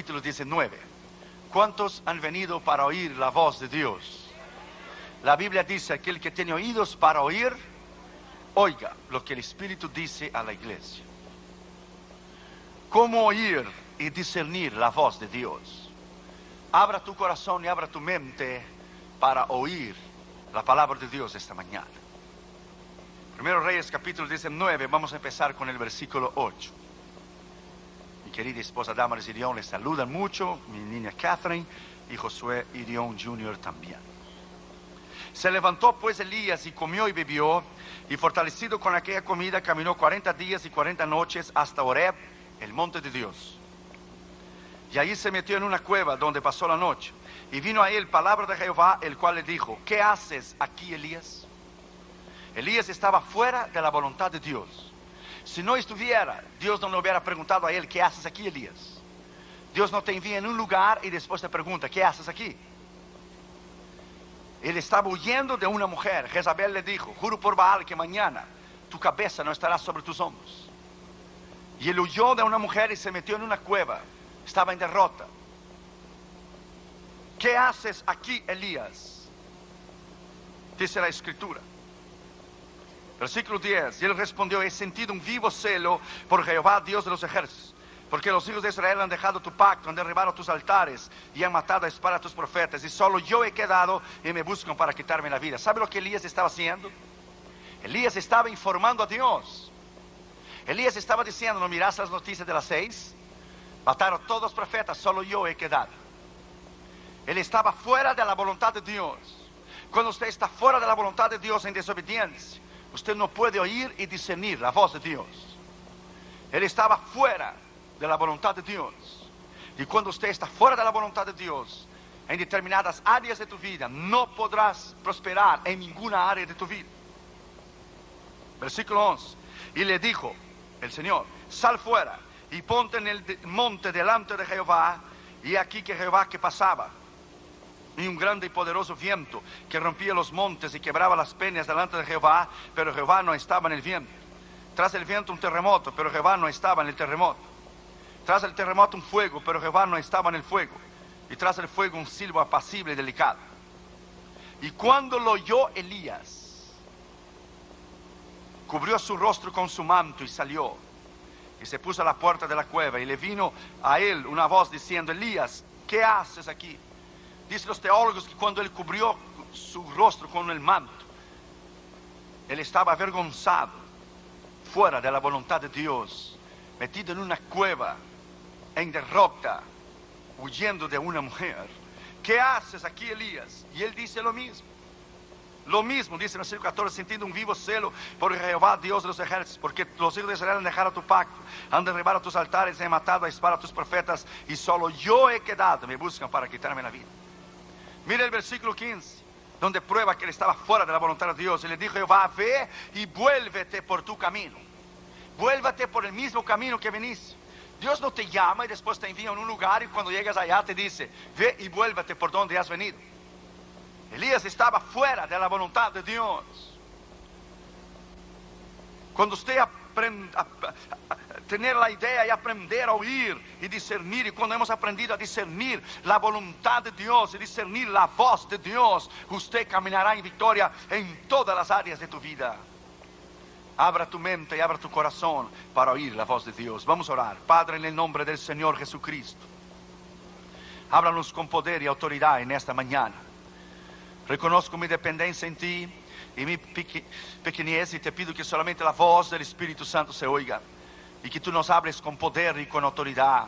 capítulo 19. ¿Cuántos han venido para oír la voz de Dios? La Biblia dice: aquel que tiene oídos para oír, oiga lo que el Espíritu dice a la iglesia. ¿Cómo oír y discernir la voz de Dios? Abra tu corazón y abra tu mente para oír la palabra de Dios esta mañana. Primero Reyes capítulo 19, vamos a empezar con el versículo 8. Mi querida esposa Damaris Irión les saludan mucho, mi niña Catherine y Josué Irión Jr. también. Se levantó pues Elías y comió y bebió, y fortalecido con aquella comida caminó 40 días y 40 noches hasta Horeb, el monte de Dios. Y allí se metió en una cueva donde pasó la noche. Y vino a él palabra de Jehová, el cual le dijo: ¿qué haces aquí, Elías? Elías estaba fuera de la voluntad de Dios. Si no estuviera, Dios no le hubiera preguntado a él: ¿qué haces aquí, Elías? Dios no te envía en un lugar y después te pregunta: ¿qué haces aquí? Él estaba huyendo de una mujer. Jezabel le dijo: juro por Baal que mañana tu cabeza no estará sobre tus hombros. Y él huyó de una mujer y se metió en una cueva. Estaba en derrota. ¿Qué haces aquí, Elías? Dice la escritura. Versículo 10. Y él respondió: he sentido un vivo celo por Jehová, Dios de los ejércitos, porque los hijos de Israel han dejado tu pacto, han derribado tus altares y han matado a espada a tus profetas, y solo yo he quedado y me buscan para quitarme la vida. ¿Sabe lo que Elías estaba haciendo? Elías estaba informando a Dios. Elías estaba diciendo: ¿no miras las noticias de las 6? Mataron todos los profetas, solo yo he quedado. Él estaba fuera de la voluntad de Dios. Cuando usted está fuera de la voluntad de Dios en desobediencia, usted no puede oír y discernir la voz de Dios. Él estaba fuera de la voluntad de Dios. Y cuando usted está fuera de la voluntad de Dios, en determinadas áreas de tu vida, no podrás prosperar en ninguna área de tu vida. Versículo 11. Y le dijo el Señor: sal fuera y ponte en el monte delante de Jehová. Y aquí que Jehová que pasaba, y un grande y poderoso viento que rompía los montes y quebraba las peñas delante de Jehová, pero Jehová no estaba en el viento. Tras el viento un terremoto, pero Jehová no estaba en el terremoto. Tras el terremoto un fuego, pero Jehová no estaba en el fuego. Y tras el fuego un silbo apacible y delicado. Y cuando lo oyó Elías, cubrió su rostro con su manto y salió. Y se puso a la puerta de la cueva, y le vino a él una voz diciendo: Elías, ¿qué haces aquí? Dicen los teólogos que cuando él cubrió su rostro con el manto, él estaba avergonzado, fuera de la voluntad de Dios, metido en una cueva, en derrota, huyendo de una mujer. ¿Qué haces aquí, Elías? Y él dice lo mismo. Lo mismo dice en el versículo 14: sentindo un vivo celo por Jehová, Dios de los ejércitos, porque los hijos de Israel han dejado tu pacto, han derribado tus altares, han matado a espada a tus profetas, y solo yo he quedado, me buscan para quitarme la vida. Mira el versículo 15, donde prueba que él estaba fuera de la voluntad de Dios. Y le dijo Jehová: ve y vuélvete por tu camino. Vuélvete por el mismo camino que veniste. Dios no te llama y después te envía en un lugar, y cuando llegas allá te dice: ve y vuélvete por donde has venido. Elías estaba fuera de la voluntad de Dios. Cuando usted aprende a tener la idea y aprender a oír y discernir, y cuando hemos aprendido a discernir la voluntad de Dios y discernir la voz de Dios, usted caminará en victoria en todas las áreas de tu vida. Abra tu mente y abra tu corazón para oír la voz de Dios. Vamos a orar. Padre, en el nombre del Señor Jesucristo, háblanos con poder y autoridad en esta mañana. Reconozco mi dependencia en ti y mi pequeñez, y te pido que solamente la voz del Espíritu Santo se oiga, y que tú nos hables con poder y con autoridad,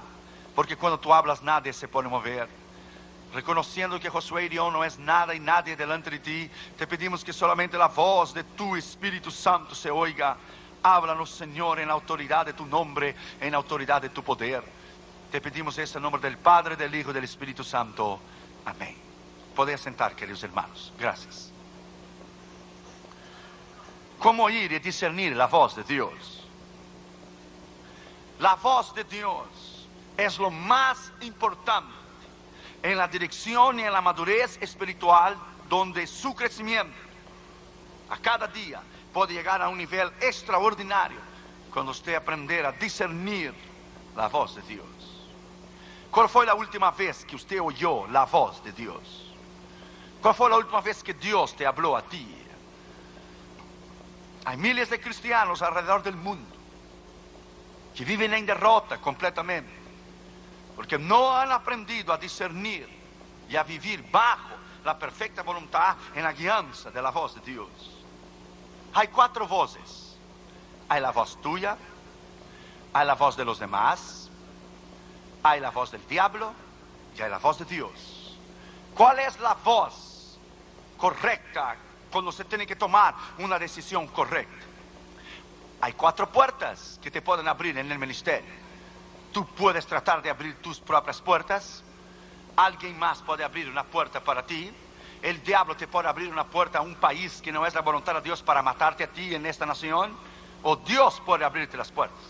porque cuando tú hablas nadie se puede mover. Reconociendo que Josué Irión no es nada y nadie delante de ti, te pedimos que solamente la voz de tu Espíritu Santo se oiga. Háblanos, Señor, en la autoridad de tu nombre, en la autoridad de tu poder. Te pedimos eso en nombre del Padre, del Hijo y del Espíritu Santo. Amén. Podéis sentar, queridos hermanos. Gracias. ¿Cómo oír y discernir la voz de Dios? La voz de Dios es lo más importante en la dirección y en la madurez espiritual, donde su crecimiento a cada día puede llegar a un nivel extraordinario cuando usted aprender a discernir la voz de Dios. ¿Cuál fue la última vez que usted oyó la voz de Dios? ¿Cuál fue la última vez que Dios te habló a ti? Hay miles de cristianos alrededor del mundo que viven en derrota completamente, porque no han aprendido a discernir y a vivir bajo la perfecta voluntad en la guianza de la voz de Dios. Hay 4 voces. Hay la voz tuya, hay la voz de los demás, hay la voz del diablo y hay la voz de Dios. ¿Cuál es la voz correcta cuando se tiene que tomar una decisión correcta? Hay 4 puertas que te pueden abrir en el ministerio. Tú puedes tratar de abrir tus propias puertas. Alguien más puede abrir una puerta para ti. El diablo te puede abrir una puerta a un país que no es la voluntad de Dios para matarte a ti en esta nación. O Dios puede abrirte las puertas.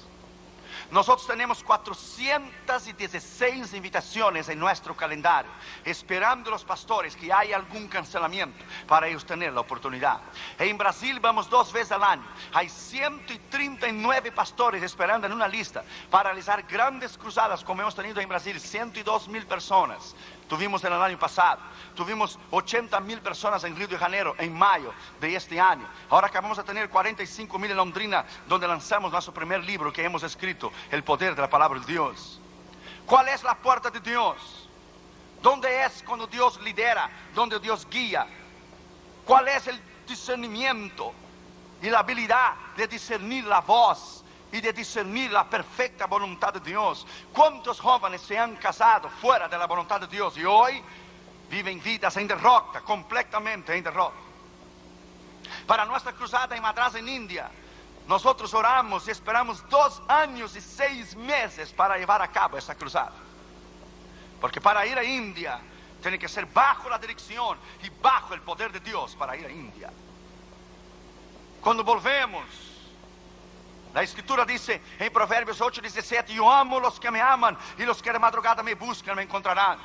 Nosotros tenemos 416 invitaciones en nuestro calendario, esperando los pastores que haya algún cancelamiento para ellos tener la oportunidad. En Brasil vamos 2 veces al año. Hay 139 pastores esperando en una lista para realizar grandes cruzadas como hemos tenido en Brasil, 102,000 personas. Tuvimos en el año pasado, tuvimos 80,000 personas en Río de Janeiro en mayo de este año. Ahora acabamos de tener 45,000 en Londrina, donde lanzamos nuestro primer libro que hemos escrito, El poder de la palabra de Dios. ¿Cuál es la puerta de Dios? ¿Dónde es cuando Dios lidera? ¿Dónde Dios guía? ¿Cuál es el discernimiento y la habilidad de discernir la voz y de discernir la perfecta voluntad de Dios? ¿Cuántos jóvenes se han casado fuera de la voluntad de Dios y hoy viven vidas en derrota, completamente en derrota? Para nuestra cruzada en Madras, en India, nosotros oramos y esperamos 2 años y 6 meses para llevar a cabo esa cruzada. Porque para ir a India tiene que ser bajo la dirección y bajo el poder de Dios para ir a India. Cuando volvemos, la escritura dice en Proverbios 8:17, yo amo los que me aman y los que de madrugada me buscan me encontrarán.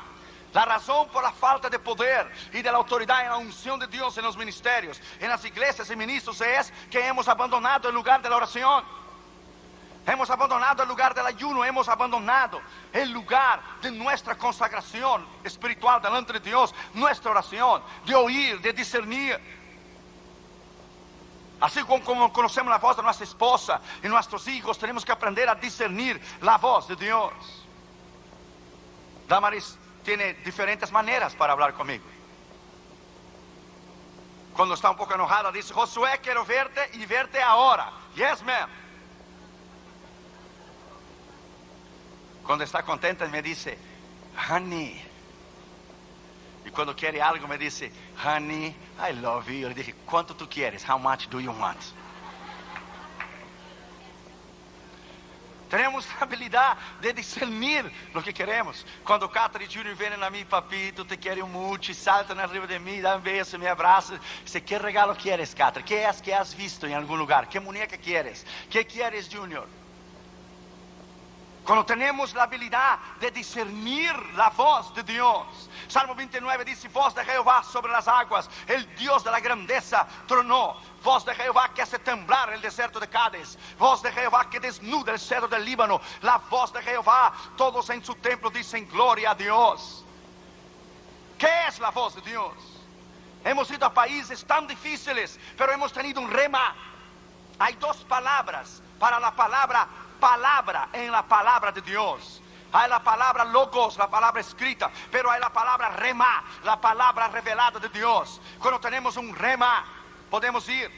La razón por la falta de poder y de la autoridad en la unción de Dios en los ministerios, en las iglesias y ministros, es que hemos abandonado el lugar de la oración. Hemos abandonado el lugar del ayuno, hemos abandonado el lugar de nuestra consagración espiritual delante de Dios, nuestra oración, de oír, de discernir. Así como conocemos la voz de nuestra esposa y nuestros hijos, tenemos que aprender a discernir la voz de Dios. Damaris tiene diferentes maneras para hablar conmigo. Cuando está un poco enojada dice, Josué, quiero verte y verte ahora. Yes, ma'am. Cuando está contenta me dice, honey. Y cuando quiere algo me dice, honey, I love you. Yo le dije, ¿cuánto tú quieres? How much do you want? Tenemos la habilidad de discernir lo que queremos. Cuando Catherine y Junior vienen a mí, papito, te quiero mucho, y saltan arriba de mí, dan un beso, me abrazan. Dice, ¿qué regalo quieres, Catherine? ¿Qué es que has visto en algún lugar? ¿Qué muñeca quieres? ¿Qué quieres, Junior? Cuando tenemos la habilidad de discernir la voz de Dios. Salmo 29 dice, voz de Jehová sobre las aguas, el Dios de la grandeza tronó. Voz de Jehová que hace temblar el desierto de Cádiz. Voz de Jehová que desnuda el cedro del Líbano. La voz de Jehová, todos en su templo dicen gloria a Dios. ¿Qué es la voz de Dios? Hemos ido a países tan difíciles, pero hemos tenido un rema. Hay 2 palabras para la palabra en la palabra de Dios. Hay la palabra logos, la palabra escrita, pero hay la palabra rema, la palabra revelada de Dios. Cuando tenemos un rema, podemos ir.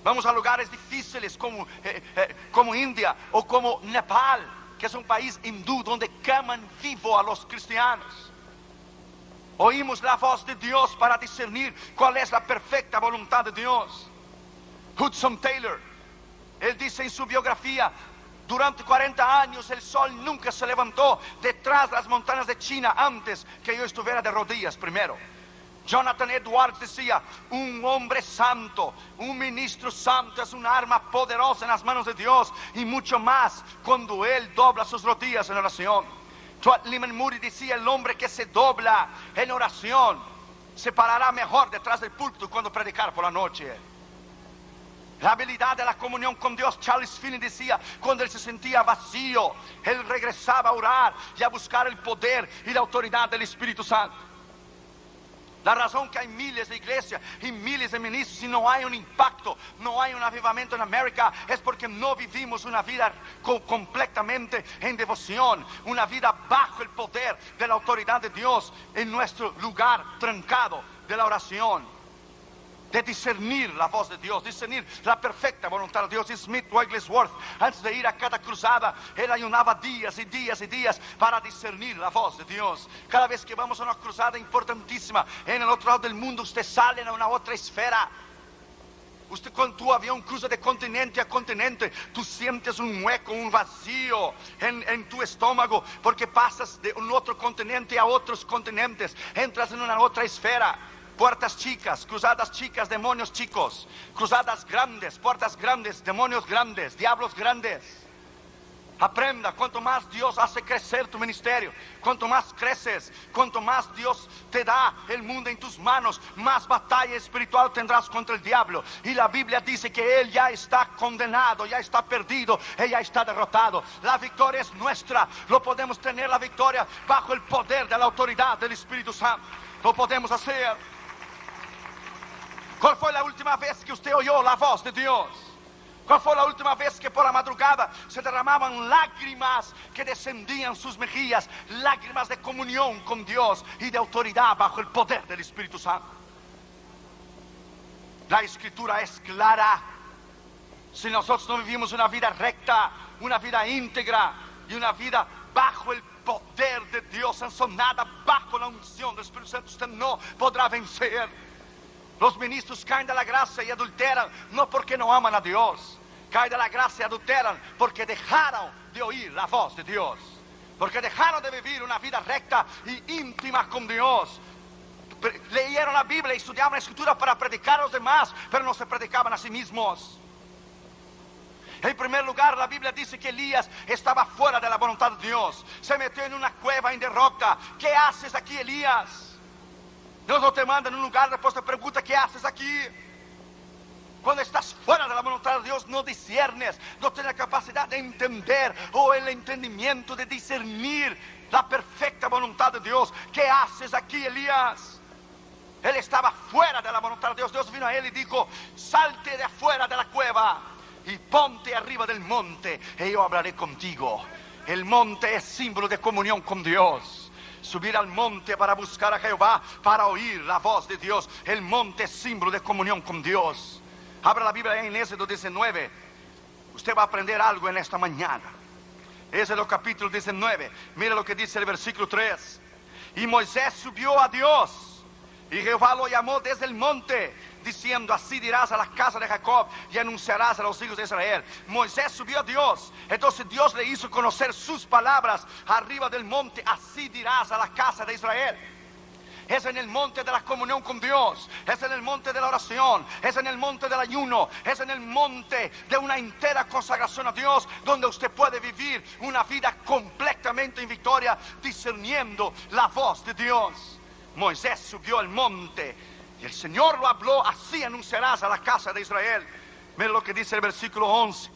Vamos a lugares difíciles como India o como Nepal, que es un país hindú donde queman vivo a los cristianos. Oímos la voz de Dios para discernir cuál es la perfecta voluntad de Dios. Hudson Taylor, él dice en su biografía, durante 40 años el sol nunca se levantó detrás de las montañas de China antes que yo estuviera de rodillas primero. Jonathan Edwards decía, un hombre santo, un ministro santo es un arma poderosa en las manos de Dios, y mucho más cuando él dobla sus rodillas en oración. Lyman Moody decía, el hombre que se dobla en oración se parará mejor detrás del púlpito cuando predicar por la noche. La habilidad de la comunión con Dios. Charles Finney decía, cuando él se sentía vacío, él regresaba a orar y a buscar el poder y la autoridad del Espíritu Santo. La razón que hay miles de iglesias y miles de ministros y no hay un impacto, no hay un avivamiento en América, es porque no vivimos una vida completamente en devoción, una vida bajo el poder de la autoridad de Dios, en nuestro lugar trancado de la oración, de discernir la voz de Dios, discernir la perfecta voluntad de Dios. Y Smith Wigglesworth, antes de ir a cada cruzada, él ayunaba días y días y días para discernir la voz de Dios. Cada vez que vamos a una cruzada importantísima en el otro lado del mundo, usted sale a una otra esfera. Usted, cuando tu avión cruza de continente a continente, tú sientes un hueco, un vacío en tu estómago, porque pasas de un otro continente a otros continentes, entras en una otra esfera. Puertas chicas, cruzadas chicas, demonios chicos. Cruzadas grandes, puertas grandes, demonios grandes, diablos grandes. Aprenda, cuanto más Dios hace crecer tu ministerio, cuanto más creces, cuanto más Dios te da el mundo en tus manos, más batalla espiritual tendrás contra el diablo. Y la Biblia dice que él ya está condenado, ya está perdido, él ya está derrotado. La victoria es nuestra, lo podemos tener la victoria bajo el poder de la autoridad del Espíritu Santo. Lo podemos hacer. ¿Cuál fue la última vez que usted oyó la voz de Dios? ¿Cuál fue la última vez que por la madrugada se derramaban lágrimas que descendían sus mejillas? Lágrimas de comunión con Dios y de autoridad bajo el poder del Espíritu Santo. La Escritura es clara. Si nosotros no vivimos una vida recta, una vida íntegra y una vida bajo el poder de Dios, sazonada bajo la unción del Espíritu Santo, usted no podrá vencer. Los ministros caen de la gracia y adulteran, no porque no aman a Dios. Caen de la gracia y adulteran porque dejaron de oír la voz de Dios. Porque dejaron de vivir una vida recta y íntima con Dios. Leyeron la Biblia y estudiaban la Escritura para predicar a los demás, pero no se predicaban a sí mismos. En primer lugar, la Biblia dice que Elías estaba fuera de la voluntad de Dios. Se metió en una cueva en derrota. ¿Qué haces aquí, Elías? Dios no te manda en un lugar, después te pregunta, ¿qué haces aquí? Cuando estás fuera de la voluntad de Dios, no discernes, no tienes la capacidad de entender o el entendimiento de discernir la perfecta voluntad de Dios. ¿Qué haces aquí, Elías? Él estaba fuera de la voluntad de Dios. Dios vino a él y dijo, salte de afuera de la cueva y ponte arriba del monte y yo hablaré contigo. El monte es símbolo de comunión con Dios. Subir al monte para buscar a Jehová, para oír la voz de Dios. El monte es símbolo de comunión con Dios. Abra la Biblia en Éxodo 19. Usted va a aprender algo en esta mañana. Éxodo capítulo 19. Mira lo que dice el versículo 3. Y Moisés subió a Dios, y Jehová lo llamó desde el monte, diciendo, así dirás a la casa de Jacob y anunciarás a los hijos de Israel. Moisés subió a Dios, entonces Dios le hizo conocer sus palabras arriba del monte. Así dirás a la casa de Israel. Es en el monte de la comunión con Dios, es en el monte de la oración, es en el monte del ayuno, es en el monte de una entera consagración a Dios, donde usted puede vivir una vida completamente en victoria, discerniendo la voz de Dios. Moisés subió al monte y el Señor lo habló, así anunciarás a la casa de Israel. Mira lo que dice el versículo 11.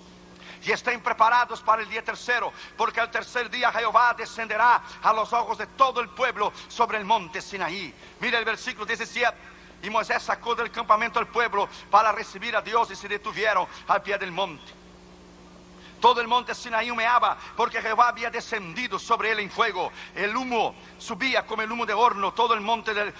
Y estén preparados para el día tercero, porque al tercer día Jehová descenderá a los ojos de todo el pueblo sobre el monte Sinaí. Mira el versículo 17. Y Moisés sacó del campamento al pueblo para recibir a Dios y se detuvieron al pie del monte. Todo el monte Sinaí humeaba, porque Jehová había descendido sobre él en fuego. El humo subía como el humo de horno. Todo el monte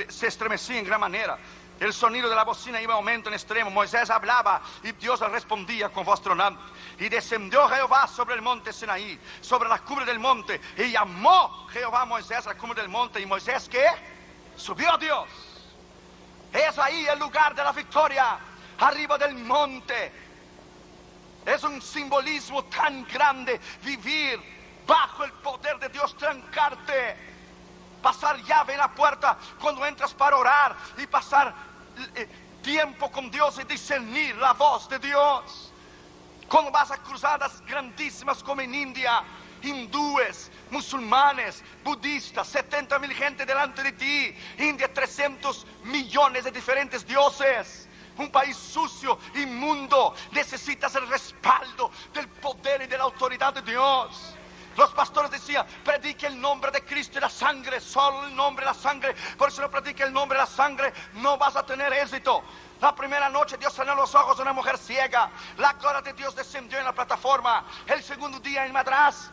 se estremecía en gran manera. El sonido de la bocina iba en aumento en extremo. Moisés hablaba y Dios le respondía con voz tronante. Y descendió Jehová sobre el monte Sinaí, sobre la cumbre del monte. Y llamó Jehová a Moisés a la cumbre del monte. ¿Y Moisés qué? Subió a Dios. Es ahí el lugar de la victoria, arriba del monte. Es un simbolismo tan grande vivir bajo el poder de Dios, trancarte, pasar llave en la puerta cuando entras para orar y pasar tiempo con Dios y discernir la voz de Dios. Cuando vas a cruzadas grandísimas como en India, hindúes, musulmanes, budistas, 70,000 gente delante de ti. India, 300 millones de diferentes dioses. un país sucio, inmundo. Necesitas el respaldo del poder y de la autoridad de Dios. Los pastores decían, predique el nombre de Cristo y la sangre, solo el nombre y la sangre. Por eso no predique el nombre y la sangre, no vas a tener éxito. La primera noche Dios sanó los ojos de una mujer ciega. La gloria de Dios descendió en la plataforma. El segundo día en Madras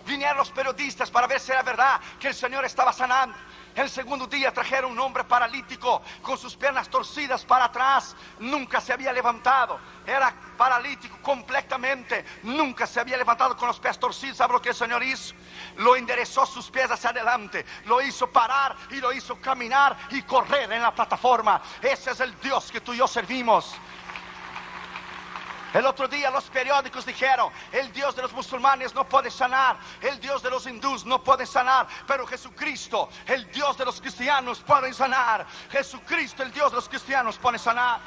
vinieron los periodistas para ver si era verdad que el Señor estaba sanando. El segundo día trajeron un hombre paralítico con sus piernas torcidas para atrás. Nunca se había levantado. Era paralítico completamente. Nunca se había levantado con los pies torcidos. ¿Sabe lo que el Señor hizo? Lo enderezó sus pies hacia adelante. Lo hizo parar y lo hizo caminar y correr en la plataforma. Ese es el Dios que tú y yo servimos. El otro día los periódicos dijeron, el Dios de los musulmanes no puede sanar, el Dios de los hindúes no puede sanar, pero Jesucristo, el Dios de los cristianos, puede sanar. Jesucristo, el Dios de los cristianos, puede sanar.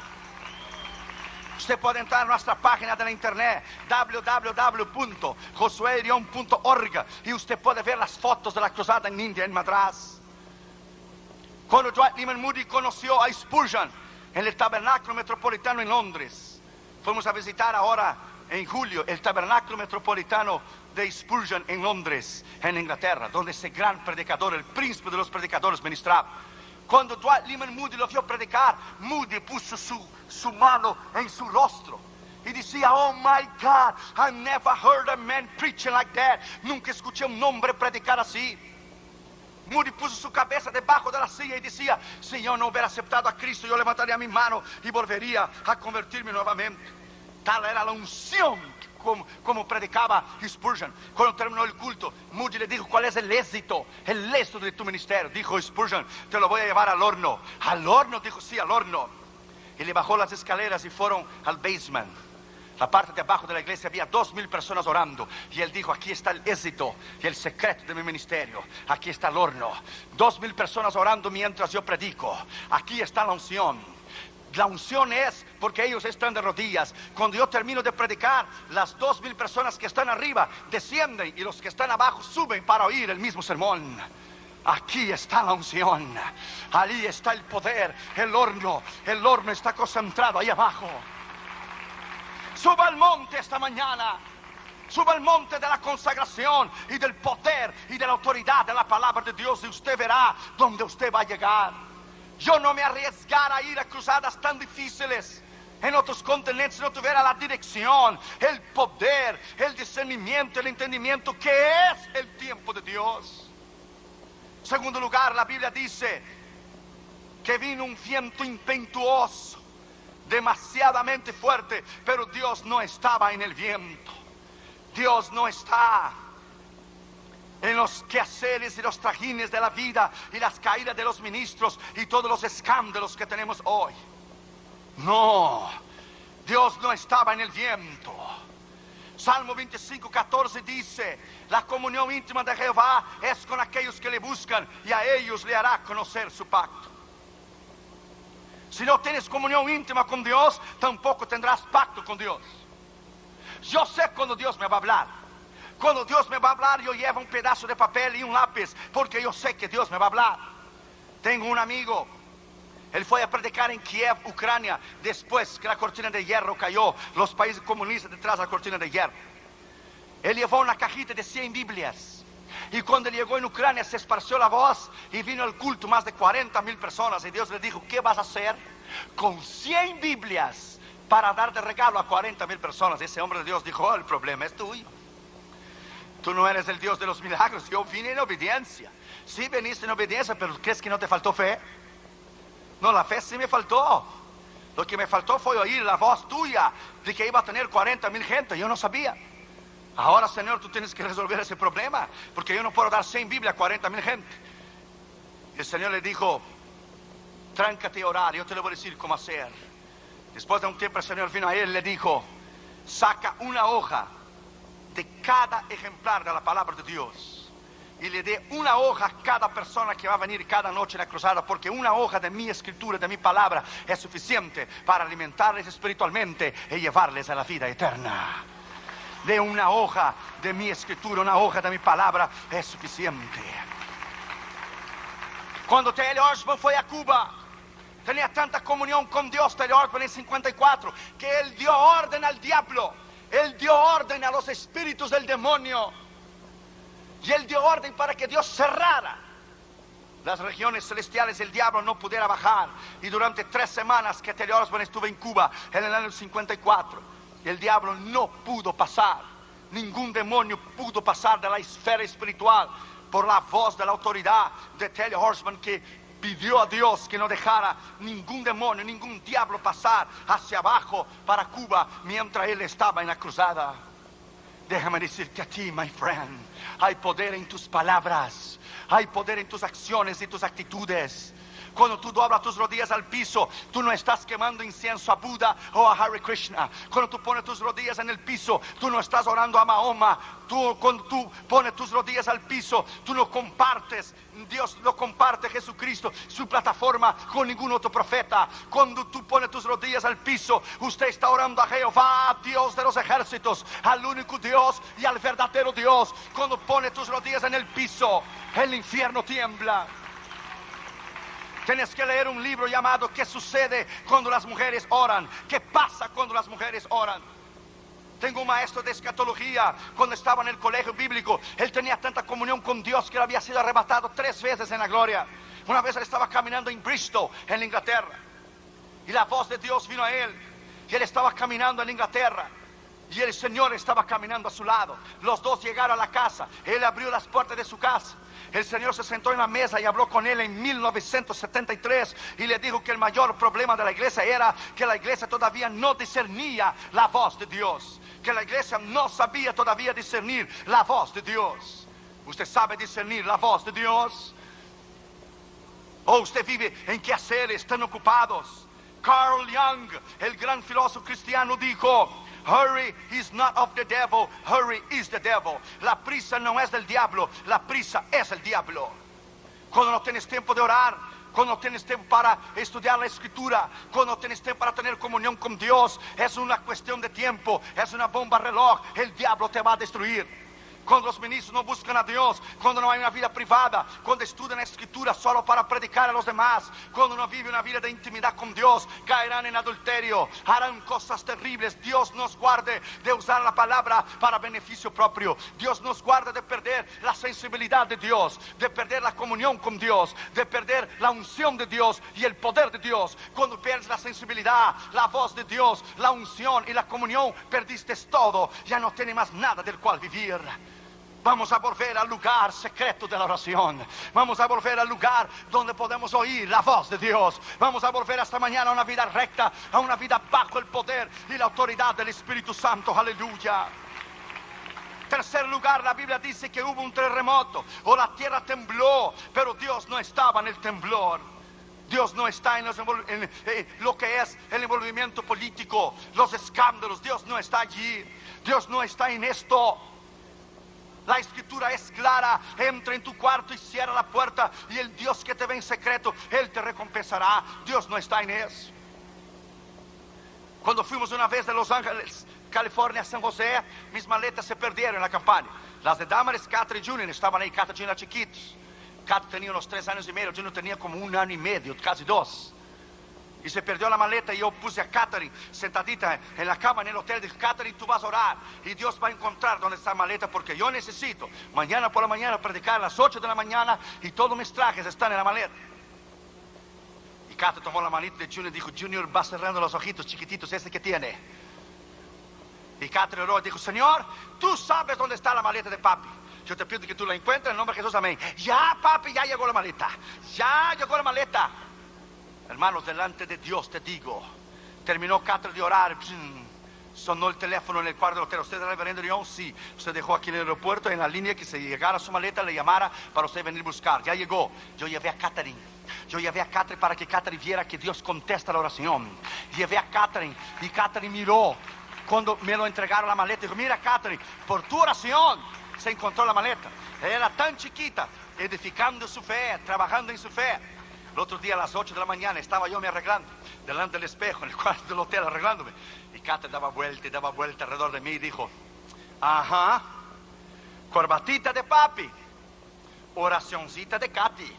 Usted puede entrar a nuestra página de la internet, www.josuerion.org, y usted puede ver las fotos de la cruzada en India, en Madras. Cuando Dwight Lyman Moody conoció a Spurgeon en el Tabernáculo Metropolitano en Londres, fuimos a visitar ahora en julio el Tabernáculo Metropolitano de Spurgeon en Londres, en Inglaterra, donde ese gran predicador, el príncipe de los predicadores, ministraba. Cuando Dwight Lyman Moody lo vio predicar, Moody puso su mano en su rostro y decía, oh my God, I never heard a man preaching like that. Nunca escuché un hombre predicar así. Moody puso su cabeza debajo de la silla y decía, si yo no hubiera aceptado a Cristo, yo levantaría mi mano y volvería a convertirme nuevamente. Tal era la unción como predicaba Spurgeon. Cuando terminó el culto, Moody le dijo, ¿cuál es el éxito de tu ministerio? Dijo Spurgeon, te lo voy a llevar al horno. ¿Al horno? Dijo, sí, al horno. Y le bajó las escaleras y fueron al basement. La parte de abajo de la iglesia había 2,000 personas orando. Y él dijo, aquí está el éxito y el secreto de mi ministerio. Aquí está el horno. 2,000 personas orando mientras yo predico. Aquí está la unción. La unción es porque ellos están de rodillas. Cuando yo termino de predicar, las 2,000 personas que están arriba descienden y los que están abajo suben para oír el mismo sermón. Aquí está la unción. Ahí está el poder. El horno está concentrado ahí abajo. Suba al monte esta mañana. Suba al monte de la consagración y del poder y de la autoridad de la palabra de Dios, y usted verá dónde usted va a llegar. Yo no me arriesgara a ir a cruzadas tan difíciles en otros continentes si no tuviera la dirección, el poder, el discernimiento, el entendimiento que es el tiempo de Dios. En segundo lugar, la Biblia dice que vino un viento impetuoso, demasiadamente fuerte, pero Dios no estaba en el viento. Dios no está en los quehaceres y los trajines de la vida y las caídas de los ministros y todos los escándalos que tenemos hoy. No, Dios no estaba en el viento. Salmo 25:14 dice, la comunión íntima de Jehová es con aquellos que le buscan, y a ellos le hará conocer su pacto. Si no tienes comunión íntima con Dios, tampoco tendrás pacto con Dios. Yo sé cuando Dios me va a hablar. Cuando Dios me va a hablar, yo llevo un pedazo de papel y un lápiz, porque yo sé que Dios me va a hablar. Tengo un amigo, él fue a predicar en Kiev, Ucrania, después que la cortina de hierro cayó, los países comunistas detrás de la cortina de hierro. Él llevó una cajita de 100 Biblias. Y cuando llegó en Ucrania se esparció la voz y vino al culto más de 40,000 personas. Y Dios le dijo, ¿qué vas a hacer con 100 Biblias para dar de regalo a 40,000 personas? Ese hombre de Dios dijo, oh, el problema es tuyo. Tú no eres el Dios de los milagros. Yo vine en obediencia. Sí viniste en obediencia, pero ¿crees que no te faltó fe? No, la fe sí me faltó. Lo que me faltó fue oír la voz tuya de que iba a tener 40,000 gente. Yo no sabía. Ahora, Señor, tú tienes que resolver ese problema, porque yo no puedo dar 100 Biblias a 40,000 gente. El Señor le dijo, tráncate a orar, yo te lo voy a decir cómo hacer. Después de un tiempo el Señor vino a él y le dijo, saca una hoja de cada ejemplar de la palabra de Dios y le dé una hoja a cada persona que va a venir cada noche en la cruzada, porque una hoja de mi escritura, de mi palabra, es suficiente para alimentarles espiritualmente y llevarles a la vida eterna. De una hoja de mi escritura, una hoja de mi palabra es suficiente. Cuando T.L. Osborne fue a Cuba, Tenía tanta comunión con Dios, Taylor Osborne, en 54, que él dio orden al diablo. Él dio orden a los espíritus del demonio. Y él dio orden para que Dios cerrara las regiones celestiales, el diablo no pudiera bajar. Y durante 3 semanas que Taylor Osborne estuvo en Cuba, en el año 54, el diablo no pudo pasar. Ningún demonio pudo pasar de la esfera espiritual por la voz de la autoridad de Taylor Osborne, que pidió a Dios que no dejara ningún demonio, ningún diablo pasar hacia abajo para Cuba mientras él estaba en la cruzada. Déjame decirte a ti, my friend, hay poder en tus palabras, hay poder en tus acciones y tus actitudes. Cuando tú doblas tus rodillas al piso, tú no estás quemando incienso a Buda o a Hare Krishna. Cuando tú pones tus rodillas en el piso, tú no estás orando a Mahoma. Cuando tú pones tus rodillas al piso, tú no compartes, Dios no comparte Jesucristo, su plataforma, con ningún otro profeta. Cuando tú pones tus rodillas al piso, usted está orando a Jehová, Dios de los ejércitos, al único Dios y al verdadero Dios. Cuando pones tus rodillas en el piso, el infierno tiembla. Tienes que leer un libro llamado ¿Qué sucede cuando las mujeres oran? ¿Qué pasa cuando las mujeres oran? Tengo un maestro de escatología. Cuando estaba en el colegio bíblico, él tenía tanta comunión con Dios que él había sido arrebatado 3 veces en la gloria. Una vez él estaba caminando en Bristol, en Inglaterra, y la voz de Dios vino a él. Y él estaba caminando en Inglaterra, y el Señor estaba caminando a su lado. Los dos llegaron a la casa. Él abrió las puertas de su casa. El Señor se sentó en la mesa y habló con él en 1973 y le dijo que el mayor problema de la iglesia era que la iglesia todavía no discernía la voz de Dios, que la iglesia no sabía todavía discernir la voz de Dios. ¿Usted sabe discernir la voz de Dios? ¿O usted vive en quehaceres tan ocupados? Carl Jung, el gran filósofo cristiano, dijo: hurry is not of the devil, hurry is the devil. La prisa no es del diablo, la prisa es el diablo. Cuando no tienes tiempo de orar, cuando no tienes tiempo para estudiar la escritura, cuando no tienes tiempo para tener comunión con Dios, es una cuestión de tiempo, es una bomba reloj. El diablo te va a destruir. Cuando los ministros no buscan a Dios, cuando no hay una vida privada, cuando estudian la escritura solo para predicar a los demás, cuando no vive una vida de intimidad con Dios, caerán en adulterio, harán cosas terribles. Dios nos guarde de usar la palabra para beneficio propio. Dios nos guarde de perder la sensibilidad de Dios, de perder la comunión con Dios, de perder la unción de Dios y el poder de Dios. Cuando pierdes la sensibilidad, la voz de Dios, la unción y la comunión, perdiste todo. Ya no tienes más nada del cual vivir. Vamos a volver al lugar secreto de la oración. Vamos a volver al lugar donde podemos oír la voz de Dios. Vamos a volver esta mañana a una vida recta, a una vida bajo el poder y la autoridad del Espíritu Santo. Aleluya. Tercer lugar, la Biblia dice que hubo un terremoto o la tierra tembló, pero Dios no estaba en el temblor. Dios no está en lo que es el envolvimiento político, los escándalos. Dios no está allí. Dios no está en esto. La escritura es clara: entra en tu cuarto y cierra la puerta, y el Dios que te ve en secreto, Él te recompensará. Dios no está en eso. Cuando fuimos una vez de Los Ángeles, California, a San José, mis maletas se perdieron en la campaña. Las de Damaris, Catherine y Junior estaban ahí. Catherine era chiquitos. Catherine tenía unos 3 años y medio, Junior tenía como 1 año y medio, casi 2. Y se perdió la maleta y yo puse a Catherine sentadita en la cama en el hotel. Dije: Catherine, tú vas a orar y Dios va a encontrar dónde está la maleta, porque yo necesito mañana por la mañana predicar a las 8 de la mañana y todos mis trajes están en la maleta. Y Catherine tomó la manita de Junior y dijo: Junior, va cerrando los ojitos chiquititos ese que tiene. Y Catherine oró y dijo: Señor, tú sabes dónde está la maleta de papi. Yo te pido que tú la encuentres en el nombre de Jesús, amén. Ya, papi, ya llegó la maleta. Ya llegó la maleta. Hermanos, delante de Dios te digo, terminó Catherine de orar, sonó el teléfono en el cuarto del hotel. ¿Usted es el reverendo León? Sí. Usted dejó aquí en el aeropuerto, en la línea, que se llegara su maleta, le llamara para usted venir a buscar. Ya llegó. Yo llevé a Catherine. Yo llevé a Catherine para que Catherine viera que Dios contesta la oración. Llevé a Catherine y Catherine miró. Cuando me lo entregaron la maleta, dijo: mira, Catherine, por tu oración se encontró la maleta. Ella era tan chiquita, edificando su fe, trabajando en su fe. El otro día a las 8 de la mañana estaba yo me arreglando delante del espejo en el cuarto del hotel, arreglándome. Y Catherine daba vuelta alrededor de mí y dijo: ajá, corbatita de papi, oracioncita de Katy.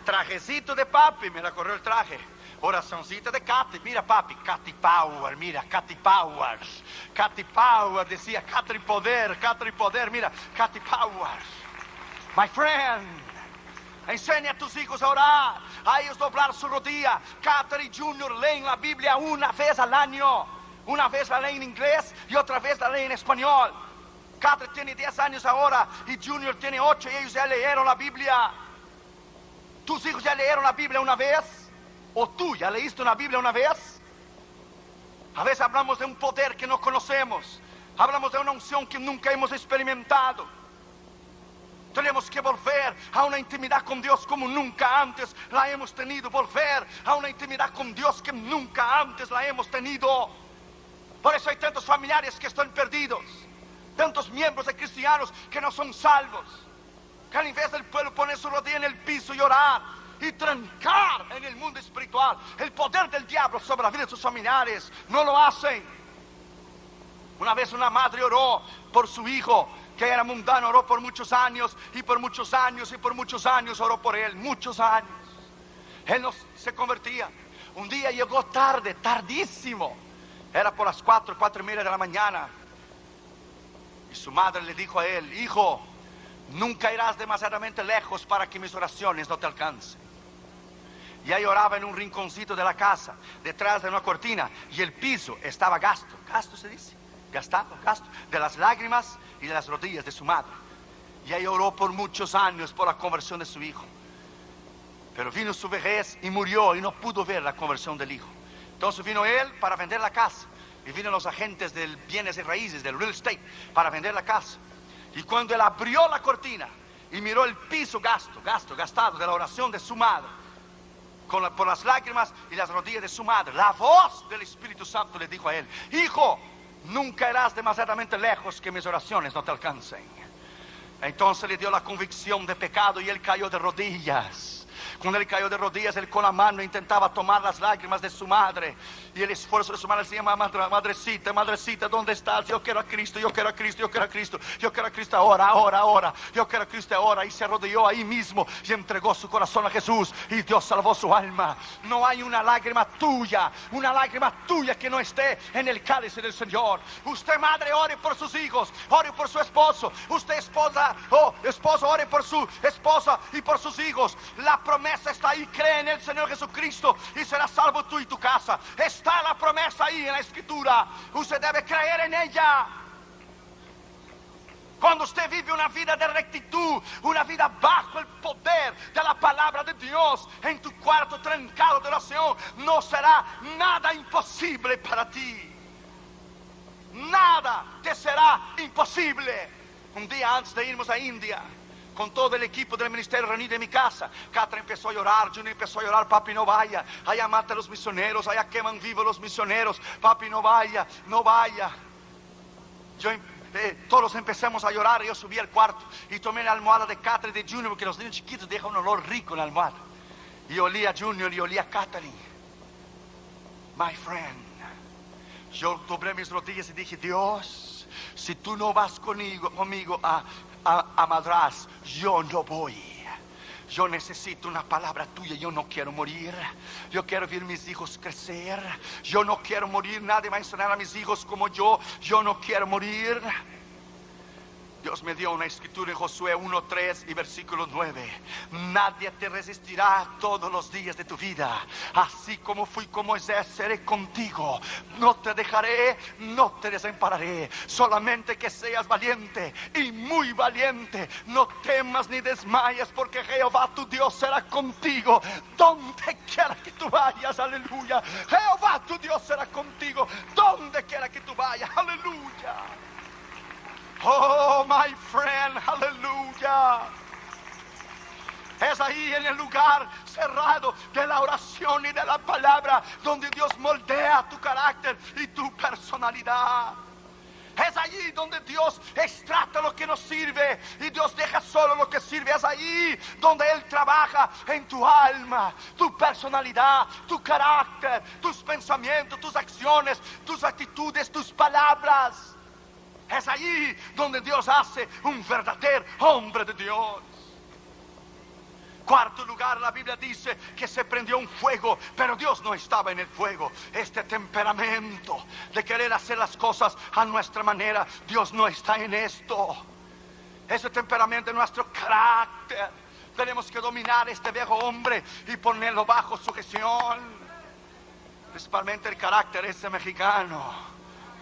Trajecito de papi, me la corrió el traje. Oracioncita de Katy, mira papi, Katy Power, mira, Katy Power. Katy Power, decía Katy Poder, mira, Katy Power. My friend, enseña a tus hijos a orar, a ellos doblar su rodilla. Catherine Junior leen la Biblia una vez al año. Una vez la leen en inglés y otra vez la leen en español. Catherine tiene 10 años ahora y Junior tiene 8 y ellos ya leyeron la Biblia. ¿Tus hijos ya leyeron la Biblia una vez? ¿O tú ya leíste una Biblia una vez? A veces hablamos de un poder que no conocemos. Hablamos de una unción que nunca hemos experimentado. Tenemos que volver a una intimidad con Dios como nunca antes la hemos tenido. Volver a una intimidad con Dios que nunca antes la hemos tenido. Por eso hay tantos familiares que están perdidos. Tantos miembros de cristianos que no son salvos. Que en vez del pueblo poner su rodilla en el piso y orar y trancar en el mundo espiritual el poder del diablo sobre la vida de sus familiares, no lo hacen. Una vez una madre oró por su hijo que era mundano, oró por muchos años y por muchos años y por muchos años oró por él, muchos años. Él no se convertía. Un día llegó tarde, tardísimo. Era por las 4:30 de la mañana. Y su madre le dijo a él: hijo, nunca irás demasiadamente lejos para que mis oraciones no te alcancen. Y ahí oraba en un rinconcito de la casa, detrás de una cortina, y el piso estaba gasto se dice, gastado, de las lágrimas y de las rodillas de su madre. Y ahí oró por muchos años por la conversión de su hijo. Pero vino su vejez y murió y no pudo ver la conversión del hijo. Entonces vino él para vender la casa. Y vino los agentes del bienes y raíces, del real estate, para vender la casa. Y cuando él abrió la cortina y miró el piso gastado de la oración de su madre, por las lágrimas y las rodillas de su madre, la voz del Espíritu Santo le dijo a él: hijo, nunca irás demasiadamente lejos que mis oraciones no te alcancen. Entonces le dio la convicción de pecado y él cayó de rodillas. Cuando él cayó de rodillas, él con la mano intentaba tomar las lágrimas de su madre. Y el esfuerzo de su madre decía: madrecita, ¿dónde estás? Yo quiero a Cristo, yo quiero a Cristo, yo quiero a Cristo, yo quiero a Cristo ahora. Yo quiero a Cristo ahora. Y se arrodilló ahí mismo y entregó su corazón a Jesús. Y Dios salvó su alma. No hay una lágrima tuya que no esté en el cáliz del Señor. Usted, madre, ore por sus hijos, ore por su esposo. Usted, esposo, ore por su esposa y por sus hijos. La promesa está ahí: cree en el Señor Jesucristo y serás salvo tú y tu casa. Está la promesa ahí en la Escritura. Usted debe creer en ella. Cuando usted vive una vida de rectitud, una vida bajo el poder de la palabra de Dios, en tu cuarto trancado de oración, no será nada imposible para ti. Nada te será imposible. Un día antes de irnos a India, con todo el equipo del ministerio reunido en mi casa, Catherine empezó a llorar, Junior empezó a llorar: papi, no vaya, allá matan a los misioneros, allá queman vivos los misioneros, papi, no vaya. Todos empezamos a llorar. Yo subí al cuarto y tomé la almohada de Catherine y de Junior, porque los niños chiquitos dejan un olor rico en la almohada. Y olía a Junior y olía a Catherine. My friend, yo doblé mis rodillas y dije: Dios, si tú no vas conmigo a Madrás, yo no voy. Yo necesito una palabra tuya. Yo no quiero morir. Yo quiero ver mis hijos crecer. Yo no quiero morir. Nadie va a enseñar a mis hijos como yo. Yo no quiero morir. Dios me dio una escritura en Josué 1:3 y versículo 9. Nadie te resistirá todos los días de tu vida. Así como fui con Moisés, seré contigo. No te dejaré, no te desampararé. Solamente que seas valiente y muy valiente. No temas ni desmayes, porque Jehová tu Dios será contigo donde quiera que tú vayas. Aleluya. Jehová tu Dios será contigo donde quiera que tú vayas. Aleluya. Oh, my friend, aleluya. Es ahí en el lugar cerrado de la oración y de la palabra donde Dios moldea tu carácter y tu personalidad. Es allí donde Dios extracta lo que nos sirve y Dios deja solo lo que sirve. Es allí donde Él trabaja en tu alma, tu personalidad, tu carácter, tus pensamientos, tus acciones, tus actitudes, tus palabras. Es allí donde Dios hace un verdadero hombre de Dios. Cuarto lugar, la Biblia dice que se prendió un fuego, pero Dios no estaba en el fuego. Este temperamento de querer hacer las cosas a nuestra manera, Dios no está en esto. Ese temperamento es nuestro carácter. Tenemos que dominar este viejo hombre y ponerlo bajo sujeción. Principalmente el carácter ese mexicano.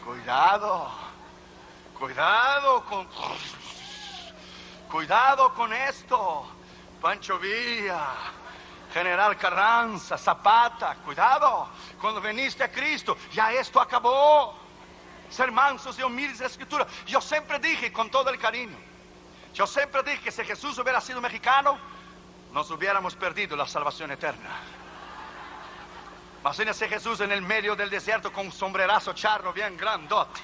Cuidado con esto. Pancho Villa, General Carranza, Zapata, cuidado. Cuando viniste a Cristo, ya esto acabó. Ser mansos y humildes de la Escritura. Yo siempre dije, con todo el cariño, yo siempre dije que si Jesús hubiera sido mexicano, nos hubiéramos perdido la salvación eterna. Imagínese Jesús en el medio del desierto con un sombrerazo charro bien grandote.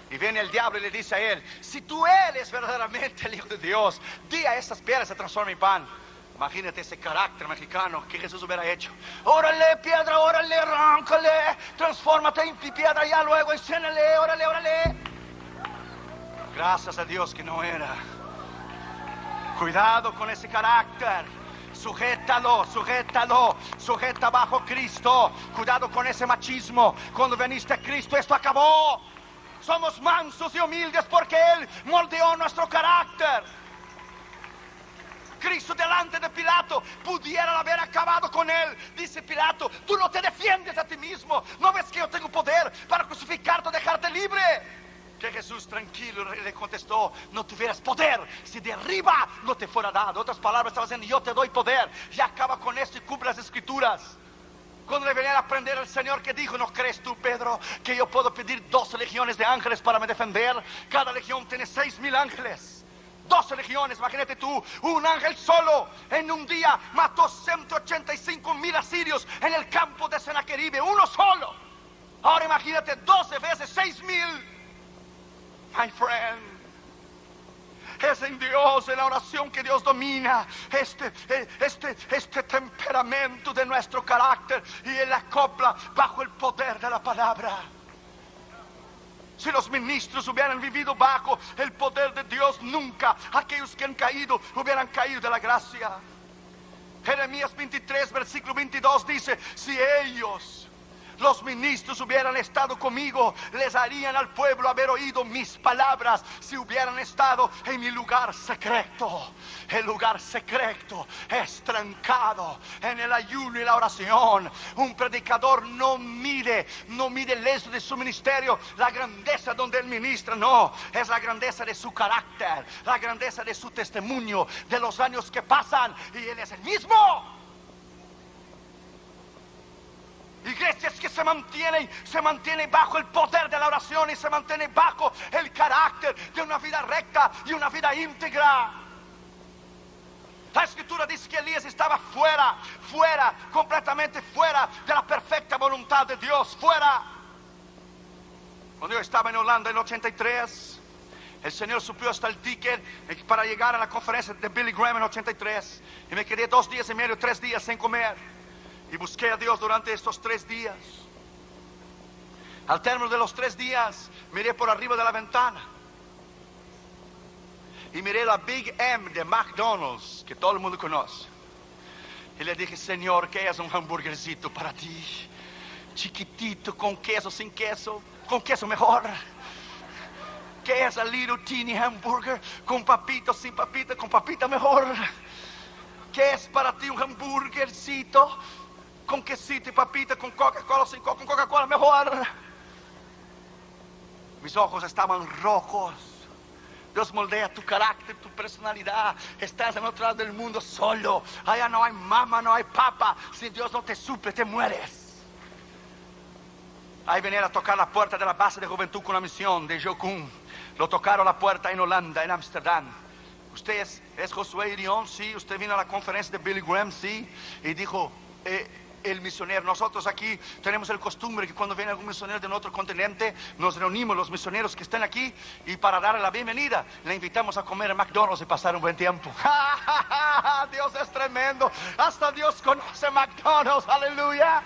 Y viene el diablo y le dice a él: si tú eres verdaderamente el Hijo de Dios, di a estas piedras se transformen en pan. Imagínate ese carácter mexicano que Jesús hubiera hecho. Órale, piedra, órale, arráncale, transfórmate en piedra ya luego, enciéndele, órale. Gracias a Dios que no era. Cuidado con ese carácter. Sujeta bajo Cristo. Cuidado con ese machismo. Cuando viniste a Cristo, esto acabó. Somos mansos y humildes porque Él moldeó nuestro carácter. Cristo delante de Pilato pudiera haber acabado con él. Dice Pilato: tú no te defiendes a ti mismo. ¿No ves que yo tengo poder para crucificarte o dejarte libre? Que Jesús tranquilo le contestó: no tuvieras poder si de arriba no te fuera dado. Otras palabras, estaba diciendo: yo te doy poder. Ya acaba con esto y cumple las Escrituras. Cuando le venía a aprender el Señor, que dijo: ¿no crees tú, Pedro, que yo puedo pedir 12 legiones de ángeles para me defender? Cada legión tiene 6,000 ángeles. 12 legiones, imagínate tú, un ángel solo en un día mató 185,000 asirios en el campo de Sennaqueribe, uno solo. Ahora imagínate 12 veces 6,000. My friend, es en Dios, en la oración, que Dios domina este temperamento de nuestro carácter y Él acopla bajo el poder de la palabra. Si los ministros hubieran vivido bajo el poder de Dios, nunca aquellos que han caído hubieran caído de la gracia. Jeremías 23, versículo 22 dice: si ellos, los ministros, hubieran estado conmigo, les harían al pueblo haber oído mis palabras. Si hubieran estado en mi lugar secreto. El lugar secreto es trancado en el ayuno y la oración. Un predicador no mide el éxito de su ministerio, la grandeza donde él ministra. No, es la grandeza de su carácter, la grandeza de su testimonio, de los años que pasan, y él es el mismo. Iglesias que se mantienen bajo el poder de la oración y se mantienen bajo el carácter de una vida recta y una vida íntegra. La Escritura dice que Elías estaba fuera, completamente fuera de la perfecta voluntad de Dios, fuera. Cuando yo estaba en Holanda en el 83, el Señor suplió hasta el ticket para llegar a la conferencia de Billy Graham en el 83, y me quedé 2 días y medio, 3 días sin comer. Y busqué a Dios durante estos 3 días. Al término de los 3 días, miré por arriba de la ventana y miré la Big M de McDonald's, que todo el mundo conoce. Y le dije: Señor, ¿qué es un hamburguercito para ti? Chiquitito, con queso, sin queso, con queso mejor. ¿Qué es a little teeny hamburger? Con papito, sin papita, con papita mejor. ¿Qué es para ti un hamburguercito? Con quesito y papita, con Coca-Cola, sin Coca, con Coca-Cola mejor. Mis ojos estaban rojos. Dios moldea tu carácter, tu personalidad. Estás en otro lado del mundo solo. Allá no hay mamá, no hay papá. Si Dios no te suple, te mueres. Ahí venían a tocar la puerta de la base de juventud con la misión de Jocum. Lo tocaron la puerta en Holanda, en Ámsterdam. Usted es Josué Irión, sí. Usted vino a la conferencia de Billy Graham, sí. Y dijo: el misionero, nosotros aquí tenemos el costumbre que cuando viene algún misionero de otro continente, nos reunimos los misioneros que están aquí, y para darle la bienvenida le invitamos a comer en McDonald's y pasar un buen tiempo. Dios es tremendo. Hasta Dios conoce McDonald's. Aleluya.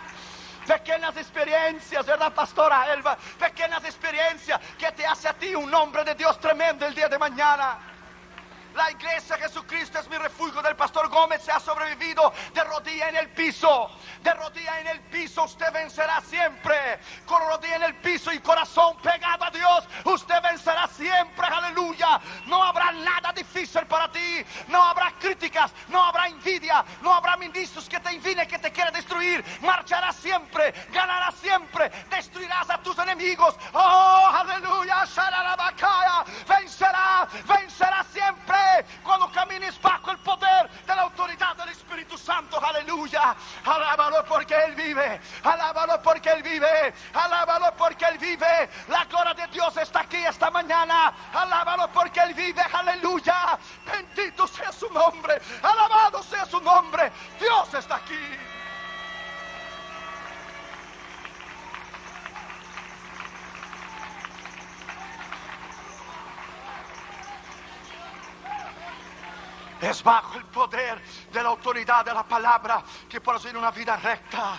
Pequeñas experiencias, ¿verdad, pastora Elba? Pequeñas experiencias que te hace a ti un hombre de Dios tremendo el día de mañana. La iglesia Jesucristo es mi refugio del pastor Gómez se ha sobrevivido de rodilla en el piso. De rodilla en el piso usted vencerá siempre. Con rodilla en el piso y corazón pegado a Dios, usted vencerá siempre. Aleluya. No habrá nada difícil para ti. No habrá críticas, no habrá envidia, no habrá ministros que te envidien, que te quieran destruir. Marcharás siempre, ganarás siempre, destruirás a tus enemigos. Oh, aleluya. Vencerá siempre cuando camines bajo el poder de la autoridad del Espíritu Santo. Aleluya. Alábalo porque Él vive. Alábalo porque Él vive. Alábalo porque Él vive. La gloria de Dios está aquí esta mañana. Alábalo porque Él vive. Aleluya. Bendito sea su nombre. Alabado sea su nombre. Dios está aquí. Es bajo el poder de la autoridad de la palabra que puedes vivir una vida recta.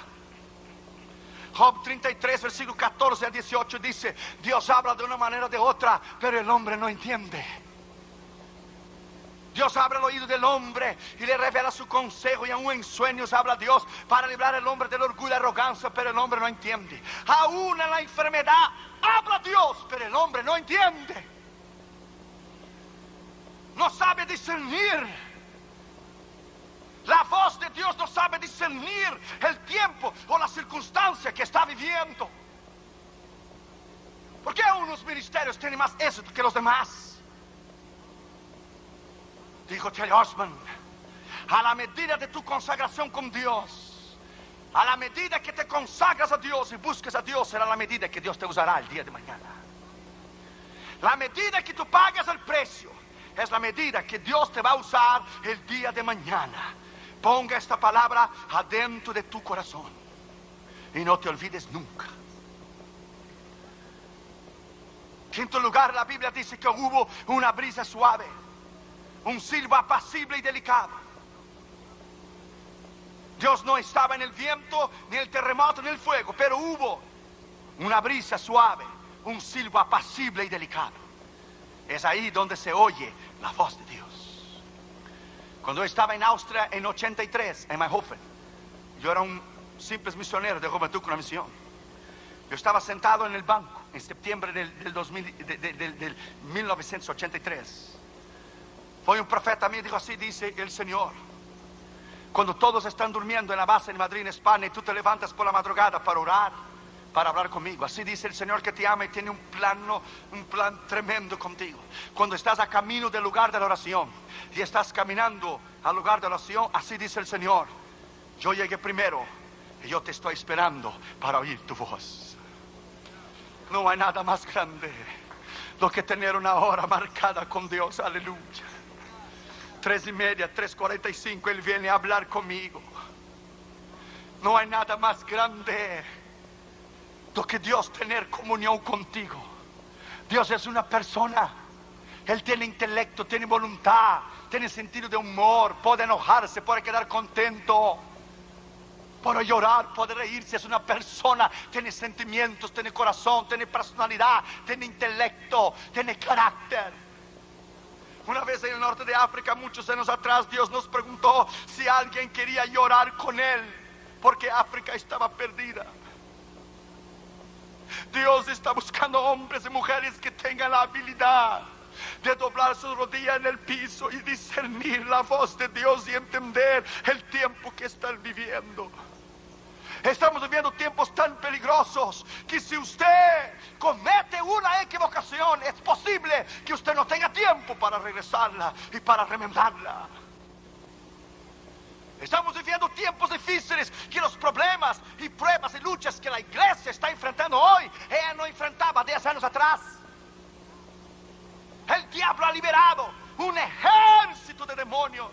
Job 33, versículo 14 al 18 dice: Dios habla de una manera o de otra, pero el hombre no entiende. Dios abre el oído del hombre y le revela su consejo, y aún en sueños habla Dios para librar al hombre del orgullo y la arrogancia, pero el hombre no entiende. Aún en la enfermedad habla Dios, pero el hombre no entiende. No sabe discernir. La voz de Dios no sabe discernir el tiempo o la circunstancia que está viviendo. ¿Por qué unos ministerios tienen más éxito que los demás? Dijo Terry Osman: a la medida de tu consagración con Dios, a la medida que te consagras a Dios y busques a Dios, será la medida que Dios te usará el día de mañana. La medida que tú pagas el precio es la medida que Dios te va a usar el día de mañana. Ponga esta palabra adentro de tu corazón y no te olvides nunca. Quinto lugar, la Biblia dice que hubo una brisa suave, un silbo apacible y delicado. Dios no estaba en el viento, ni el terremoto, ni el fuego, pero hubo una brisa suave, un silbo apacible y delicado. Es ahí donde se oye la voz de Dios. Cuando estaba en Austria en 83, en Mayhofen, yo era un simple misionero de juventud con una misión. Yo estaba sentado en el banco en septiembre del 1983. Fue un profeta a mí y dijo: así dice el Señor: cuando todos están durmiendo en la base en Madrid, en España, y tú te levantas por la madrugada para orar, para hablar conmigo, así dice el Señor que te ama y tiene un plan tremendo contigo. Cuando estás a camino del lugar de la oración y estás caminando al lugar de la oración, así dice el Señor: yo llegué primero y yo te estoy esperando para oír tu voz. No hay nada más grande lo que tener una hora marcada con Dios. Aleluya. 3:30, 3:45, Él viene a hablar conmigo. No hay nada más grande lo que Dios tener comunión contigo. Dios es una persona. Él tiene intelecto, tiene voluntad, tiene sentido de humor, puede enojarse, puede quedar contento, puede llorar, puede reírse. Es una persona, tiene sentimientos, tiene corazón, tiene personalidad, tiene intelecto, tiene carácter. Una vez en el norte de África, muchos años atrás, Dios nos preguntó si alguien quería llorar con Él, porque África estaba perdida. Dios está buscando hombres y mujeres que tengan la habilidad de doblar sus rodillas en el piso y discernir la voz de Dios y entender el tiempo que están viviendo. Estamos viviendo tiempos tan peligrosos que si usted comete una equivocación, es posible que usted no tenga tiempo para regresarla y para remendarla. Estamos viviendo tiempos difíciles, que los problemas y pruebas y luchas que la iglesia está enfrentando hoy, ella no enfrentaba 10 años atrás. El diablo ha liberado un ejército de demonios,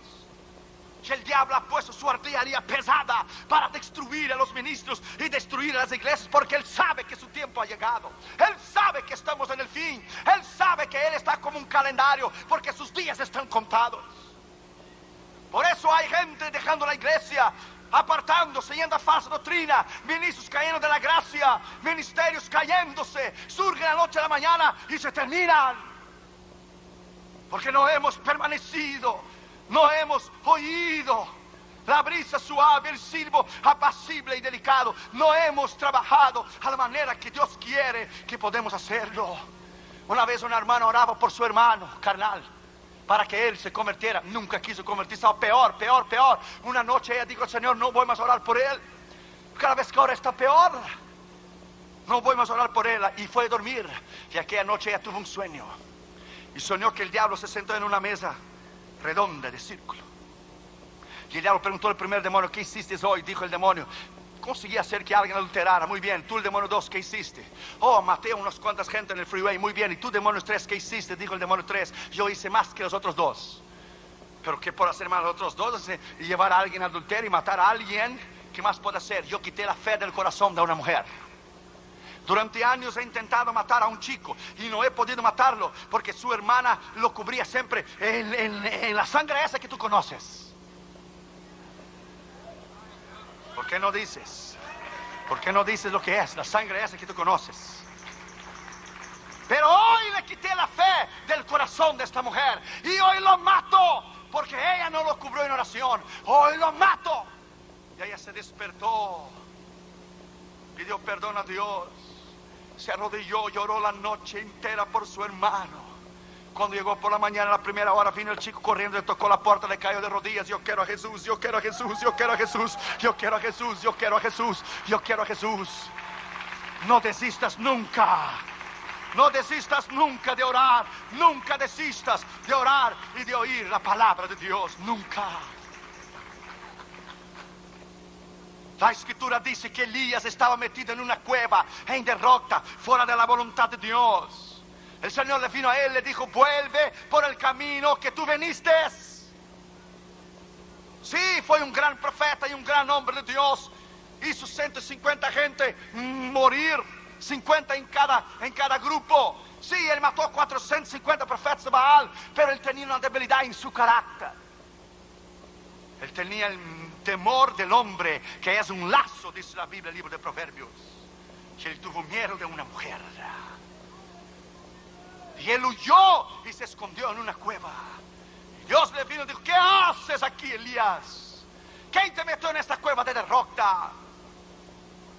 y el diablo ha puesto su artillería pesada para destruir a los ministros y destruir a las iglesias, porque él sabe que su tiempo ha llegado. Él sabe que estamos en el fin. Él sabe que él está como un calendario, porque sus días están contados. Por eso hay gente dejando la iglesia, apartándose, yendo a falsa doctrina, ministros cayendo de la gracia, ministerios cayéndose, surgen a la noche a la mañana y se terminan. Porque no hemos permanecido, no hemos oído la brisa suave, el silbo apacible y delicado. No hemos trabajado a la manera que Dios quiere que podemos hacerlo. Una vez una hermana oraba por su hermano carnal para que él se convirtiera. Nunca quiso convertirse. Peor. Una noche ella dijo: Señor, no voy más a orar por él. Cada vez que ahora está peor. No voy más a orar por él. Y fue a dormir. Y aquella noche ella tuvo un sueño. Y soñó que el diablo se sentó en una mesa redonda de círculo. Y el diablo preguntó al primer demonio: ¿qué hiciste hoy? Dijo el demonio: conseguí hacer que alguien adulterara. Muy bien. Tú, el demonio 2, ¿qué hiciste? Oh, maté a unas cuantas gente en el freeway. Muy bien. Y tú, demonio 3, ¿qué hiciste? Dijo el demonio 3: yo hice más que los otros dos. Pero ¿qué puedo hacer más que los otros dos? Y llevar a alguien a adulterio y matar a alguien. ¿Qué más puedo hacer? Yo quité la fe del corazón de una mujer. Durante años he intentado matar a un chico y no he podido matarlo porque su hermana lo cubría siempre en la sangre esa que tú conoces. ¿Por qué no dices? ¿Por qué no dices lo que es la sangre esa que tú conoces? Pero hoy le quité la fe del corazón de esta mujer y hoy lo mato porque ella no lo cubrió en oración. Hoy lo mato. Y ella se despertó, pidió perdón a Dios. Se arrodilló, lloró la noche entera por su hermano. Cuando llegó por la mañana, a la primera hora, vino el chico corriendo, le tocó la puerta, le cayó de rodillas. Yo quiero a Jesús, yo quiero a Jesús, yo quiero a Jesús, yo quiero a Jesús, yo quiero a Jesús, yo quiero a Jesús. No desistas nunca. No desistas nunca de orar. Nunca desistas de orar y de oír la palabra de Dios. Nunca. La escritura dice que Elías estaba metido en una cueva, en derrota, fuera de la voluntad de Dios. El Señor le vino a él, le dijo: vuelve por el camino que tú veniste. Sí, fue un gran profeta y un gran hombre de Dios. Hizo 150 gente morir, 50 en cada grupo. Sí, él mató 450 profetas de Baal, pero él tenía una debilidad en su carácter. Él tenía el temor del hombre, que es un lazo, dice la Biblia, el libro de Proverbios. Y él tuvo miedo de una mujer. Y él huyó y se escondió en una cueva. Y Dios le vino y dijo: ¿qué haces aquí, Elías? ¿Quién te metió en esta cueva de derrota?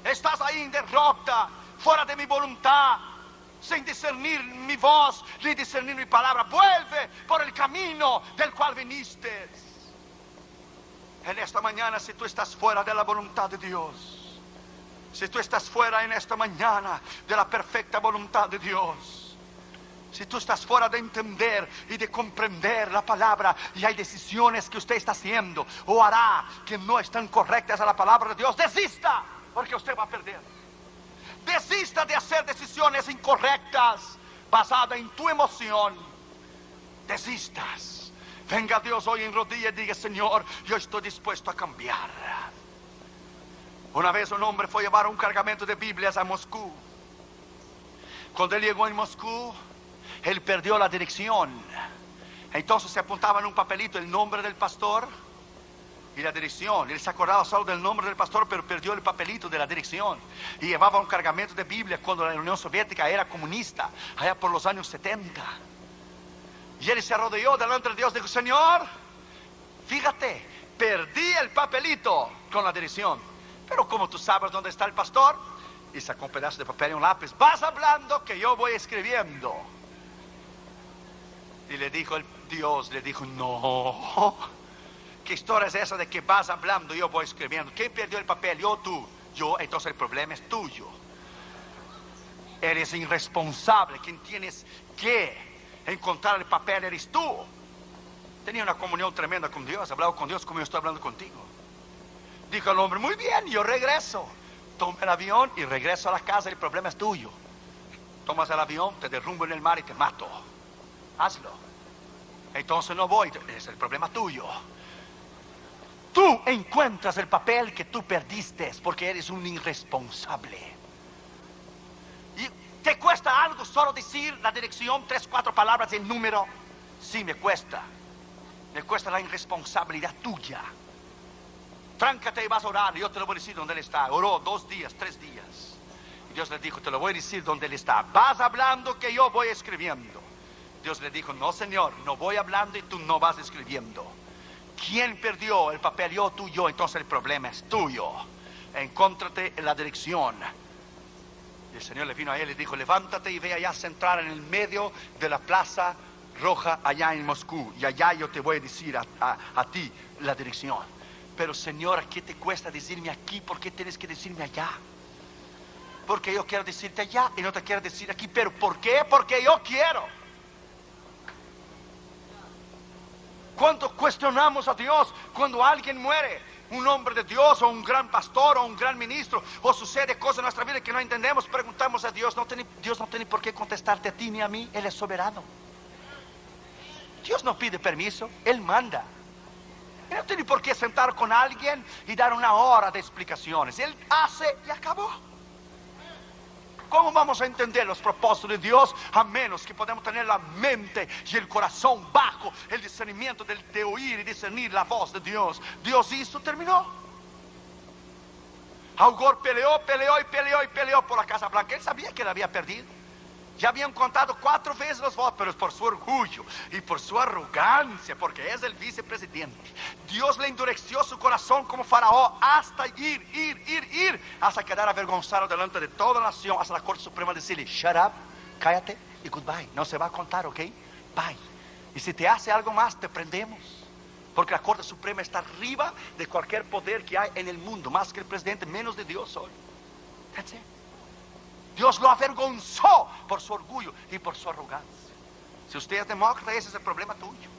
Estás ahí en derrota, fuera de mi voluntad, sin discernir mi voz, ni discernir mi palabra. Vuelve por el camino del cual viniste. En esta mañana, si tú estás fuera de la voluntad de Dios, si tú estás fuera en esta mañana de la perfecta voluntad de Dios, si tú estás fuera de entender y de comprender la palabra, y hay decisiones que usted está haciendo o hará que no están correctas a la palabra de Dios, desista, porque usted va a perder. Desista de hacer decisiones incorrectas basadas en tu emoción. Desistas. Venga Dios hoy en rodillas y diga: Señor, yo estoy dispuesto a cambiar. Una vez un hombre fue a llevar un cargamento de Biblias a Moscú. Cuando él llegó en Moscú, él perdió la dirección. Entonces se apuntaba en un papelito el nombre del pastor y la dirección. Él se acordaba solo del nombre del pastor, pero perdió el papelito de la dirección. Y llevaba un cargamento de Biblia cuando la Unión Soviética era comunista, allá por los años 70. Y él se arrodilló delante de Dios y dijo: Señor, fíjate, perdí el papelito con la dirección, pero como tú sabes dónde está el pastor, y sacó un pedazo de papel y un lápiz: vas hablando que yo voy escribiendo. Y le dijo Dios, le dijo: no, ¿qué historia es esa de que vas hablando y yo voy escribiendo? ¿Quién perdió el papel? Yo, tú. Yo, entonces el problema es tuyo. Eres irresponsable. Quien tienes que encontrar el papel eres tú. Tenía una comunión tremenda con Dios, hablaba con Dios como yo estoy hablando contigo. Dijo el hombre: muy bien, yo regreso. Toma el avión y regreso a la casa, el problema es tuyo. Tomas el avión, te derrumbo en el mar y te mato. Hazlo. Entonces no voy, es el problema tuyo. Tú encuentras el papel que tú perdiste porque eres un irresponsable. Y ¿te cuesta algo solo decir la dirección, 3, 4 palabras y el número? Sí, me cuesta. Me cuesta la irresponsabilidad tuya. Tráncate y vas a orar. Yo te lo voy a decir dónde él está. Oró 2 días, 3 días. Y Dios le dijo: te lo voy a decir dónde él está. Vas hablando que yo voy escribiendo. Dios le dijo, no Señor, no voy hablando y tú no vas escribiendo. ¿Quién perdió el papel? Yo, tú, yo. Entonces el problema es tuyo. Encóntrate en la dirección. Y el Señor le vino a él y dijo, levántate y ve allá a centrar en el medio de la Plaza Roja allá en Moscú. Y allá yo te voy a decir a ti la dirección. Pero Señor, ¿qué te cuesta decirme aquí? ¿Por qué tienes que decirme allá? Porque yo quiero decirte allá y no te quiero decir aquí. ¿Pero por qué? Porque yo quiero. ¿Cuánto cuestionamos a Dios cuando alguien muere? Un hombre de Dios o un gran pastor o un gran ministro, o sucede cosas en nuestra vida que no entendemos. Preguntamos a Dios. Dios no tiene por qué contestarte a ti ni a mí. Él es soberano. Dios no pide permiso, Él manda. Él no tiene por qué sentar con alguien y dar una hora de explicaciones. Él hace y acabó. ¿Cómo vamos a entender los propósitos de Dios a menos que podamos tener la mente y el corazón bajo el discernimiento de oír y discernir la voz de Dios? Dios hizo, terminó. Al Gore peleó por la Casa Blanca. Él sabía que la había perdido. Ya habían contado 4 veces los votos, pero es por su orgullo y por su arrogancia, porque es el vicepresidente. Dios le endureció su corazón como faraón hasta ir, hasta quedar avergonzado delante de toda la nación, hasta la Corte Suprema decirle, shut up, cállate y goodbye. No se va a contar, ¿ok? Bye. Y si te hace algo más, te prendemos. Porque la Corte Suprema está arriba de cualquier poder que hay en el mundo, más que el presidente, menos de Dios hoy. That's it. Dios lo avergonzó por su orgullo y por su arrogancia. Si usted es demócrata, ese es el problema tuyo.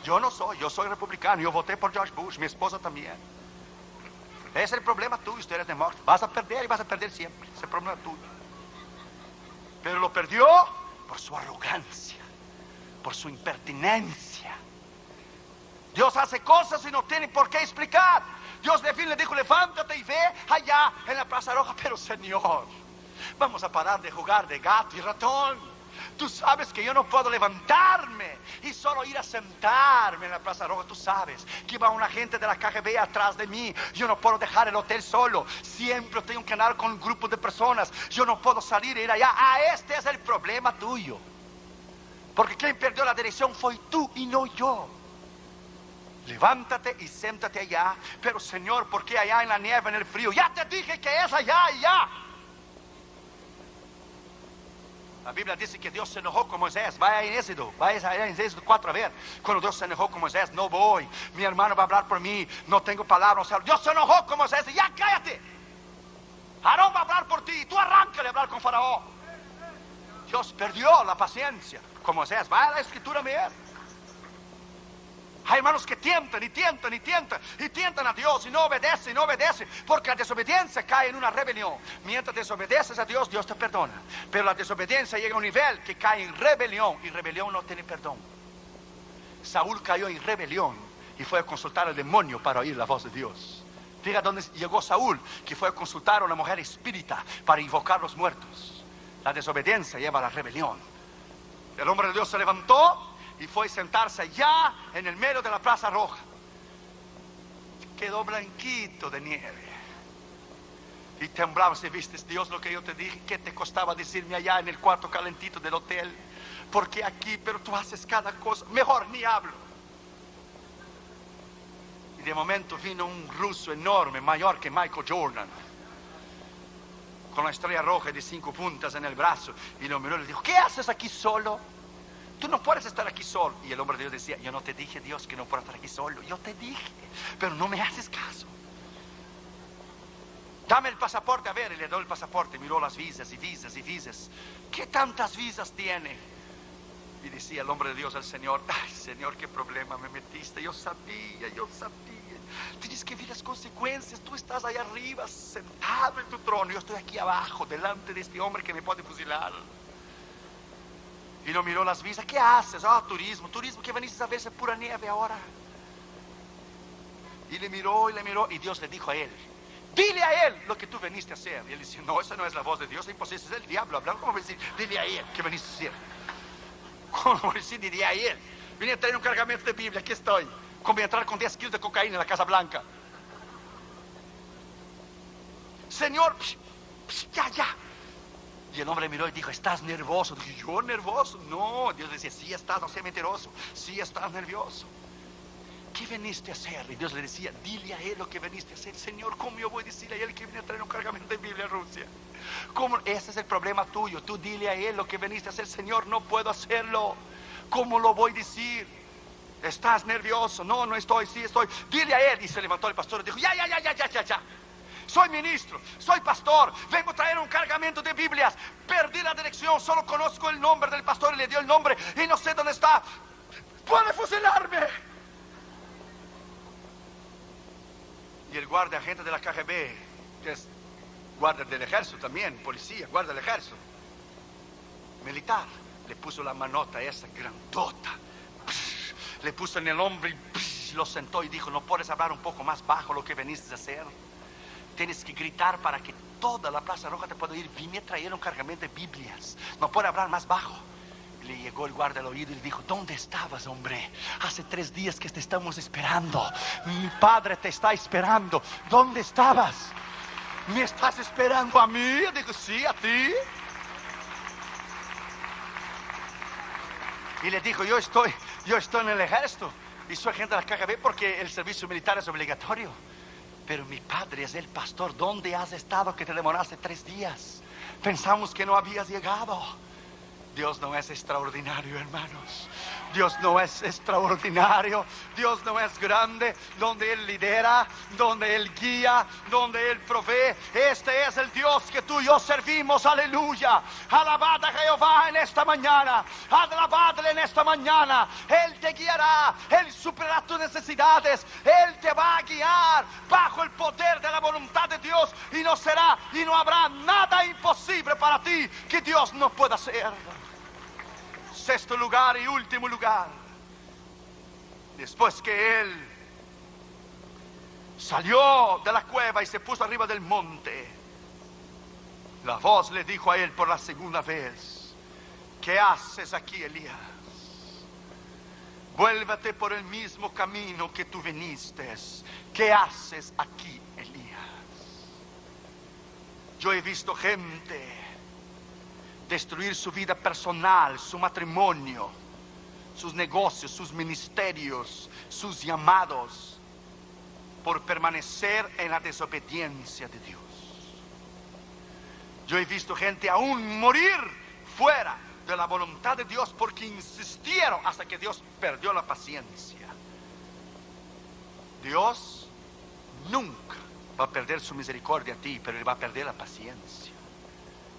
Yo no soy, yo soy republicano. Yo voté por George Bush, mi esposa también. Ese es el problema tuyo, usted es demócrata. Vas a perder y vas a perder siempre. Ese es el problema tuyo. Pero lo perdió por su arrogancia, por su impertinencia. Dios hace cosas y no tiene por qué explicar. Dios de fin le dijo, levántate y ve allá en la Plaza Roja. Pero Señor, vamos a parar de jugar de gato y ratón. Tú sabes que yo no puedo levantarme y solo ir a sentarme en la Plaza Roja. Tú sabes que va un agente de la KGB atrás de mí. Yo no puedo dejar el hotel solo. Siempre tengo que andar con un grupo de personas. Yo no puedo salir e ir allá. Este es el problema tuyo. Porque quien perdió la dirección fue tú y no yo. Levántate y siéntate allá. Pero Señor, ¿por qué allá en la nieve, en el frío? Ya te dije que es allá y ya. La Biblia dice que Dios se enojó con Moisés. Vaya en Éxodo, vaya en Éxodo 4 a ver. Cuando Dios se enojó con Moisés, no voy. Mi hermano va a hablar por mí. No tengo palabras. O sea, Dios se enojó con Moisés y ya cállate. Aarón va a hablar por ti. Tú arráncale a hablar con Faraón. Dios perdió la paciencia con Moisés. Vaya a la escritura, mira. Hay hermanos que tientan a Dios y no obedecen, porque la desobediencia cae en una rebelión. Mientras desobedeces a Dios, Dios te perdona. Pero la desobediencia llega a un nivel que cae en rebelión, y rebelión no tiene perdón. Saúl cayó en rebelión y fue a consultar al demonio para oír la voz de Dios. Fíjate dónde llegó Saúl, que fue a consultar a una mujer espírita para invocar los muertos. La desobediencia lleva a la rebelión. El hombre de Dios se levantó y fue a sentarse allá en el medio de la Plaza Roja. Quedó blanquito de nieve. Y temblaba. Si viste, Dios, lo que yo te dije, ¿qué te costaba decirme allá en el cuarto calentito del hotel? Porque aquí, pero tú haces cada cosa. Mejor ni hablo. Y de momento vino un ruso enorme, mayor que Michael Jordan, con la estrella roja de 5 puntas en el brazo. Y lo miró y le dijo, ¿qué haces aquí solo? Tú no puedes estar aquí solo. Y el hombre de Dios decía, yo no te dije, Dios, que no puedo estar aquí solo. Yo te dije, pero no me haces caso. Dame el pasaporte, a ver. Y le doy el pasaporte. Miró las visas y visas y visas. ¿Qué tantas visas tiene? Y decía el hombre de Dios al Señor, ay, Señor, qué problema me metiste. Yo sabía. Tienes que ver las consecuencias. Tú estás allá arriba, sentado en tu trono. Yo estoy aquí abajo, delante de este hombre que me puede fusilar. Y no miró las visas. ¿Qué haces? Turismo, que veniste a verse pura nieve ahora. Y le miró. Y Dios le dijo a él, dile a él lo que tú veniste a hacer. Y él dice, no, esa no es la voz de Dios, es imposible, es el diablo hablando. ¿Cómo voy a decir? Dile a él que veniste a hacer. ¿Cómo voy a decir? Dile a él. Vine a traer un cargamento de Biblia, aquí estoy. Como voy a entrar con 10 kilos de cocaína en la Casa Blanca. Señor, ya. Y el hombre miró y dijo, ¿estás nervioso? Dije, ¿yo nervioso? No. Dios decía, sí estás, no seas mentiroso. Sí estás nervioso. ¿Qué veniste a hacer? Y Dios le decía, dile a él lo que veniste a hacer. Señor, ¿cómo yo voy a decirle a él que viene a traer un cargamento de Biblia a Rusia? ¿Cómo? Ese es el problema tuyo. Tú dile a él lo que veniste a hacer. Señor, no puedo hacerlo. ¿Cómo lo voy a decir? ¿Estás nervioso? No, no estoy, sí estoy. Dile a él. Y se levantó el pastor y dijo, ya. Soy ministro, soy pastor, vengo a traer un cargamento de Biblias. Perdí la dirección, solo conozco el nombre del pastor y le dio el nombre y no sé dónde está. ¡Puede fusilarme! Y el guardia agente de la KGB, que es guardia del ejército también, policía, guardia del ejército, militar, le puso la manota esa grandota, le puso en el hombro y lo sentó y dijo, ¿no puedes hablar un poco más bajo lo que veniste a hacer? Tienes que gritar para que toda la Plaza Roja te pueda oír. Vine a traer un cargamento de Biblias. No puede hablar más bajo. Le llegó el guardia al oído y le dijo, ¿dónde estabas, hombre? Hace 3 días que te estamos esperando. Mi padre te está esperando. ¿Dónde estabas? ¿Me estás esperando a mí? Yo digo, sí, a ti. Y le dijo, yo estoy en el ejército y soy agente de la KGB porque el servicio militar es obligatorio. Pero mi padre es el pastor. ¿Dónde has estado que te demoraste 3 días? Pensamos que no habías llegado. Dios no es extraordinario, hermanos. Dios no es extraordinario. Dios no es grande. Donde Él lidera, donde Él guía, donde Él provee. Este es el Dios que tú y yo servimos. Aleluya. Alabad a Jehová en esta mañana. Alabadle en esta mañana. Él te guiará. Él superará tus necesidades. Él te va a guiar bajo el poder de la voluntad de Dios. Y no será y no habrá nada imposible para ti que Dios no pueda hacer. Sexto lugar y último lugar, después que él salió de la cueva y se puso arriba del monte, la voz le dijo a él por la segunda vez, ¿qué haces aquí, Elías? Vuélvete por el mismo camino que tú viniste. ¿Qué haces aquí, Elías? Yo he visto gente destruir su vida personal, su matrimonio, sus negocios, sus ministerios, sus llamados, por permanecer en la desobediencia de Dios. Yo he visto gente aún morir fuera de la voluntad de Dios porque insistieron hasta que Dios perdió la paciencia. Dios nunca va a perder su misericordia a ti, pero Él va a perder la paciencia.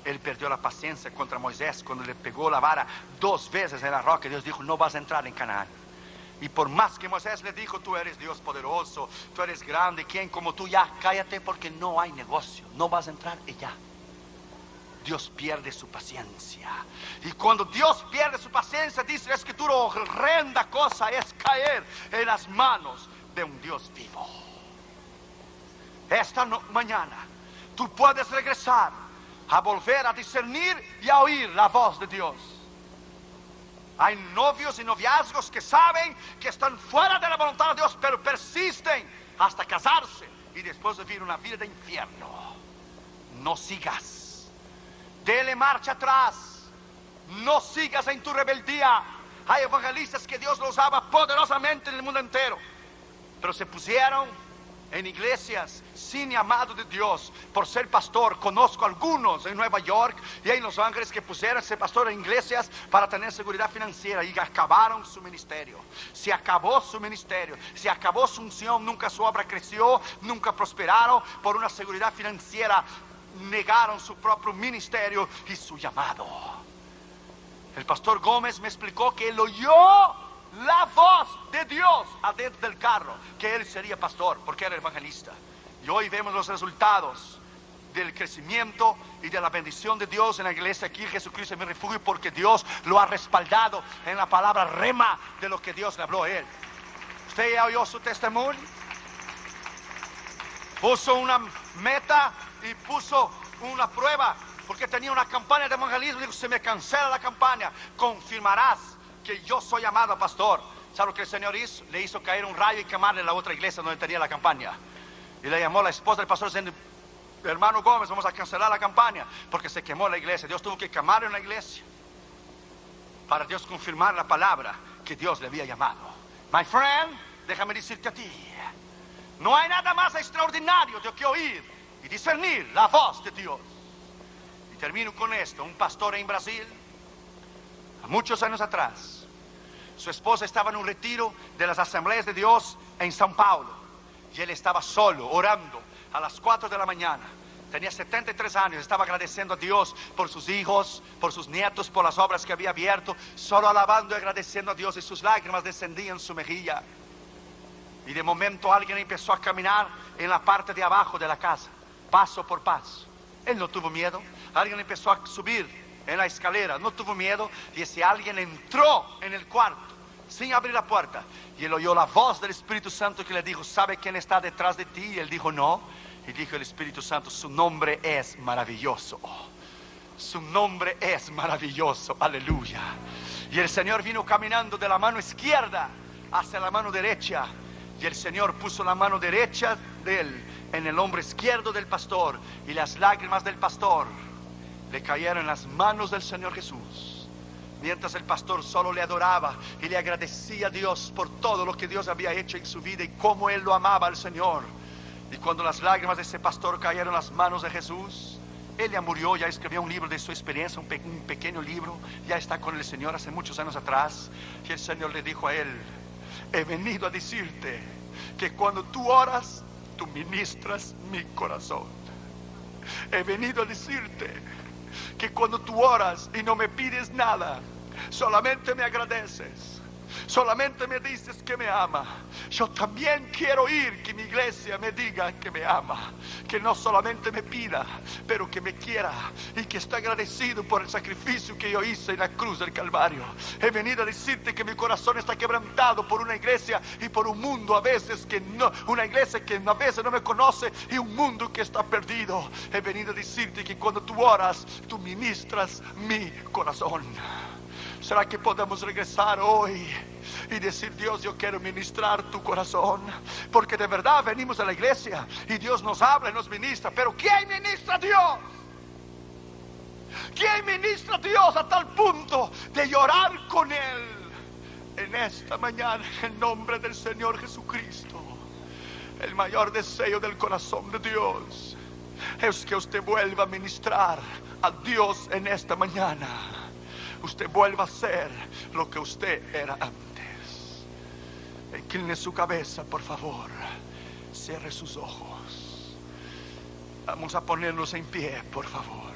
Él perdió la paciencia contra Moisés cuando le pegó la vara 2 veces en la roca. Dios dijo, no vas a entrar en Canaán. Y por más que Moisés le dijo, tú eres Dios poderoso, tú eres grande, ¿quién como tú? Ya, cállate porque no hay negocio, no vas a entrar y ya. Dios pierde su paciencia. Y cuando Dios pierde su paciencia, dice la Escritura, horrenda cosa es caer en las manos de un Dios vivo. Esta mañana tú puedes regresar a volver a discernir y a oír la voz de Dios. Hay novios y noviazgos que saben que están fuera de la voluntad de Dios, pero persisten hasta casarse y después vivir una vida de infierno. No sigas. Dele marcha atrás. No sigas en tu rebeldía. Hay evangelistas que Dios los usaba poderosamente en el mundo entero, pero se pusieron en iglesias sin llamado de Dios por ser pastor. Conozco algunos en Nueva York y en Los Ángeles que pusieron ser pastor en iglesias para tener seguridad financiera y acabaron su ministerio. Se acabó su ministerio, se acabó su unción, nunca su obra creció, nunca prosperaron por una seguridad financiera. Negaron su propio ministerio y su llamado. El pastor Gómez me explicó que él oyó la voz de Dios adentro del carro, que él sería pastor porque era evangelista. Y hoy vemos los resultados del crecimiento y de la bendición de Dios en la iglesia aquí. Jesucristo es mi refugio porque Dios lo ha respaldado en la palabra rema de lo que Dios le habló a él. ¿Usted ya oyó su testimonio? Puso una meta y puso una prueba porque tenía una campaña de evangelismo. Dijo, si me cancela la campaña, confirmarás que yo soy llamado pastor. ¿Sabe lo que el Señor hizo? Le hizo caer un rayo y quemarle la otra iglesia donde tenía la campaña. Y le llamó a la esposa del pastor diciendo, hermano Gómez, vamos a cancelar la campaña porque se quemó la iglesia. Dios tuvo que quemar en la iglesia para Dios confirmar la palabra que Dios le había llamado. My friend, déjame decirte a ti, no hay nada más extraordinario de que oír y discernir la voz de Dios. Y termino con esto. Un pastor en Brasil, muchos años atrás, su esposa estaba en un retiro de las Asambleas de Dios en São Paulo, y él estaba solo, orando a las 4 de la mañana. Tenía 73 años, estaba agradeciendo a Dios por sus hijos, por sus nietos, por las obras que había abierto, solo alabando y agradeciendo a Dios, y sus lágrimas descendían en su mejilla. Y de momento alguien empezó a caminar en la parte de abajo de la casa, paso por paso. Él no tuvo miedo. Alguien empezó a subir en la escalera, no tuvo miedo. Y ese alguien entró en el cuarto sin abrir la puerta, y él oyó la voz del Espíritu Santo que le dijo: ¿sabe quién está detrás de ti? Y él dijo: no. Y dijo el Espíritu Santo: su nombre es maravilloso. Su nombre es maravilloso. Aleluya. Y el Señor vino caminando de la mano izquierda hacia la mano derecha, y el Señor puso la mano derecha de él en el hombro izquierdo del pastor, y las lágrimas del pastor le cayeron en las manos del Señor Jesús, mientras el pastor solo le adoraba y le agradecía a Dios por todo lo que Dios había hecho en su vida y cómo él lo amaba al Señor. Y cuando las lágrimas de ese pastor cayeron en las manos de Jesús, él ya murió, ya escribió un libro de su experiencia, un pequeño libro, ya está con el Señor hace muchos años atrás. Y el Señor le dijo a él: he venido a decirte que cuando tú oras, tú ministras mi corazón. He venido a decirte que cuando tú oras y no me pides nada, solamente me agradeces, solamente me dices que me ama. Yo también quiero oír que mi iglesia me diga que me ama, que no solamente me pida, pero que me quiera, y que está agradecido por el sacrificio que yo hice en la cruz del Calvario. He venido a decirte que mi corazón está quebrantado por una iglesia y por un mundo a veces que no, una iglesia que a veces no me conoce, y un mundo que está perdido. He venido a decirte que cuando tú oras, tú ministras mi corazón. ¿Será que podemos regresar hoy y decir: Dios, yo quiero ministrar tu corazón? Porque de verdad venimos a la iglesia y Dios nos habla y nos ministra, pero ¿quién ministra a Dios? ¿Quién ministra a Dios a tal punto de llorar con Él en esta mañana? En el nombre del Señor Jesucristo, el mayor deseo del corazón de Dios es que usted vuelva a ministrar a Dios en esta mañana. Usted vuelva a ser lo que usted era antes. Incline su cabeza, por favor. Cierre sus ojos. Vamos a ponernos en pie, por favor.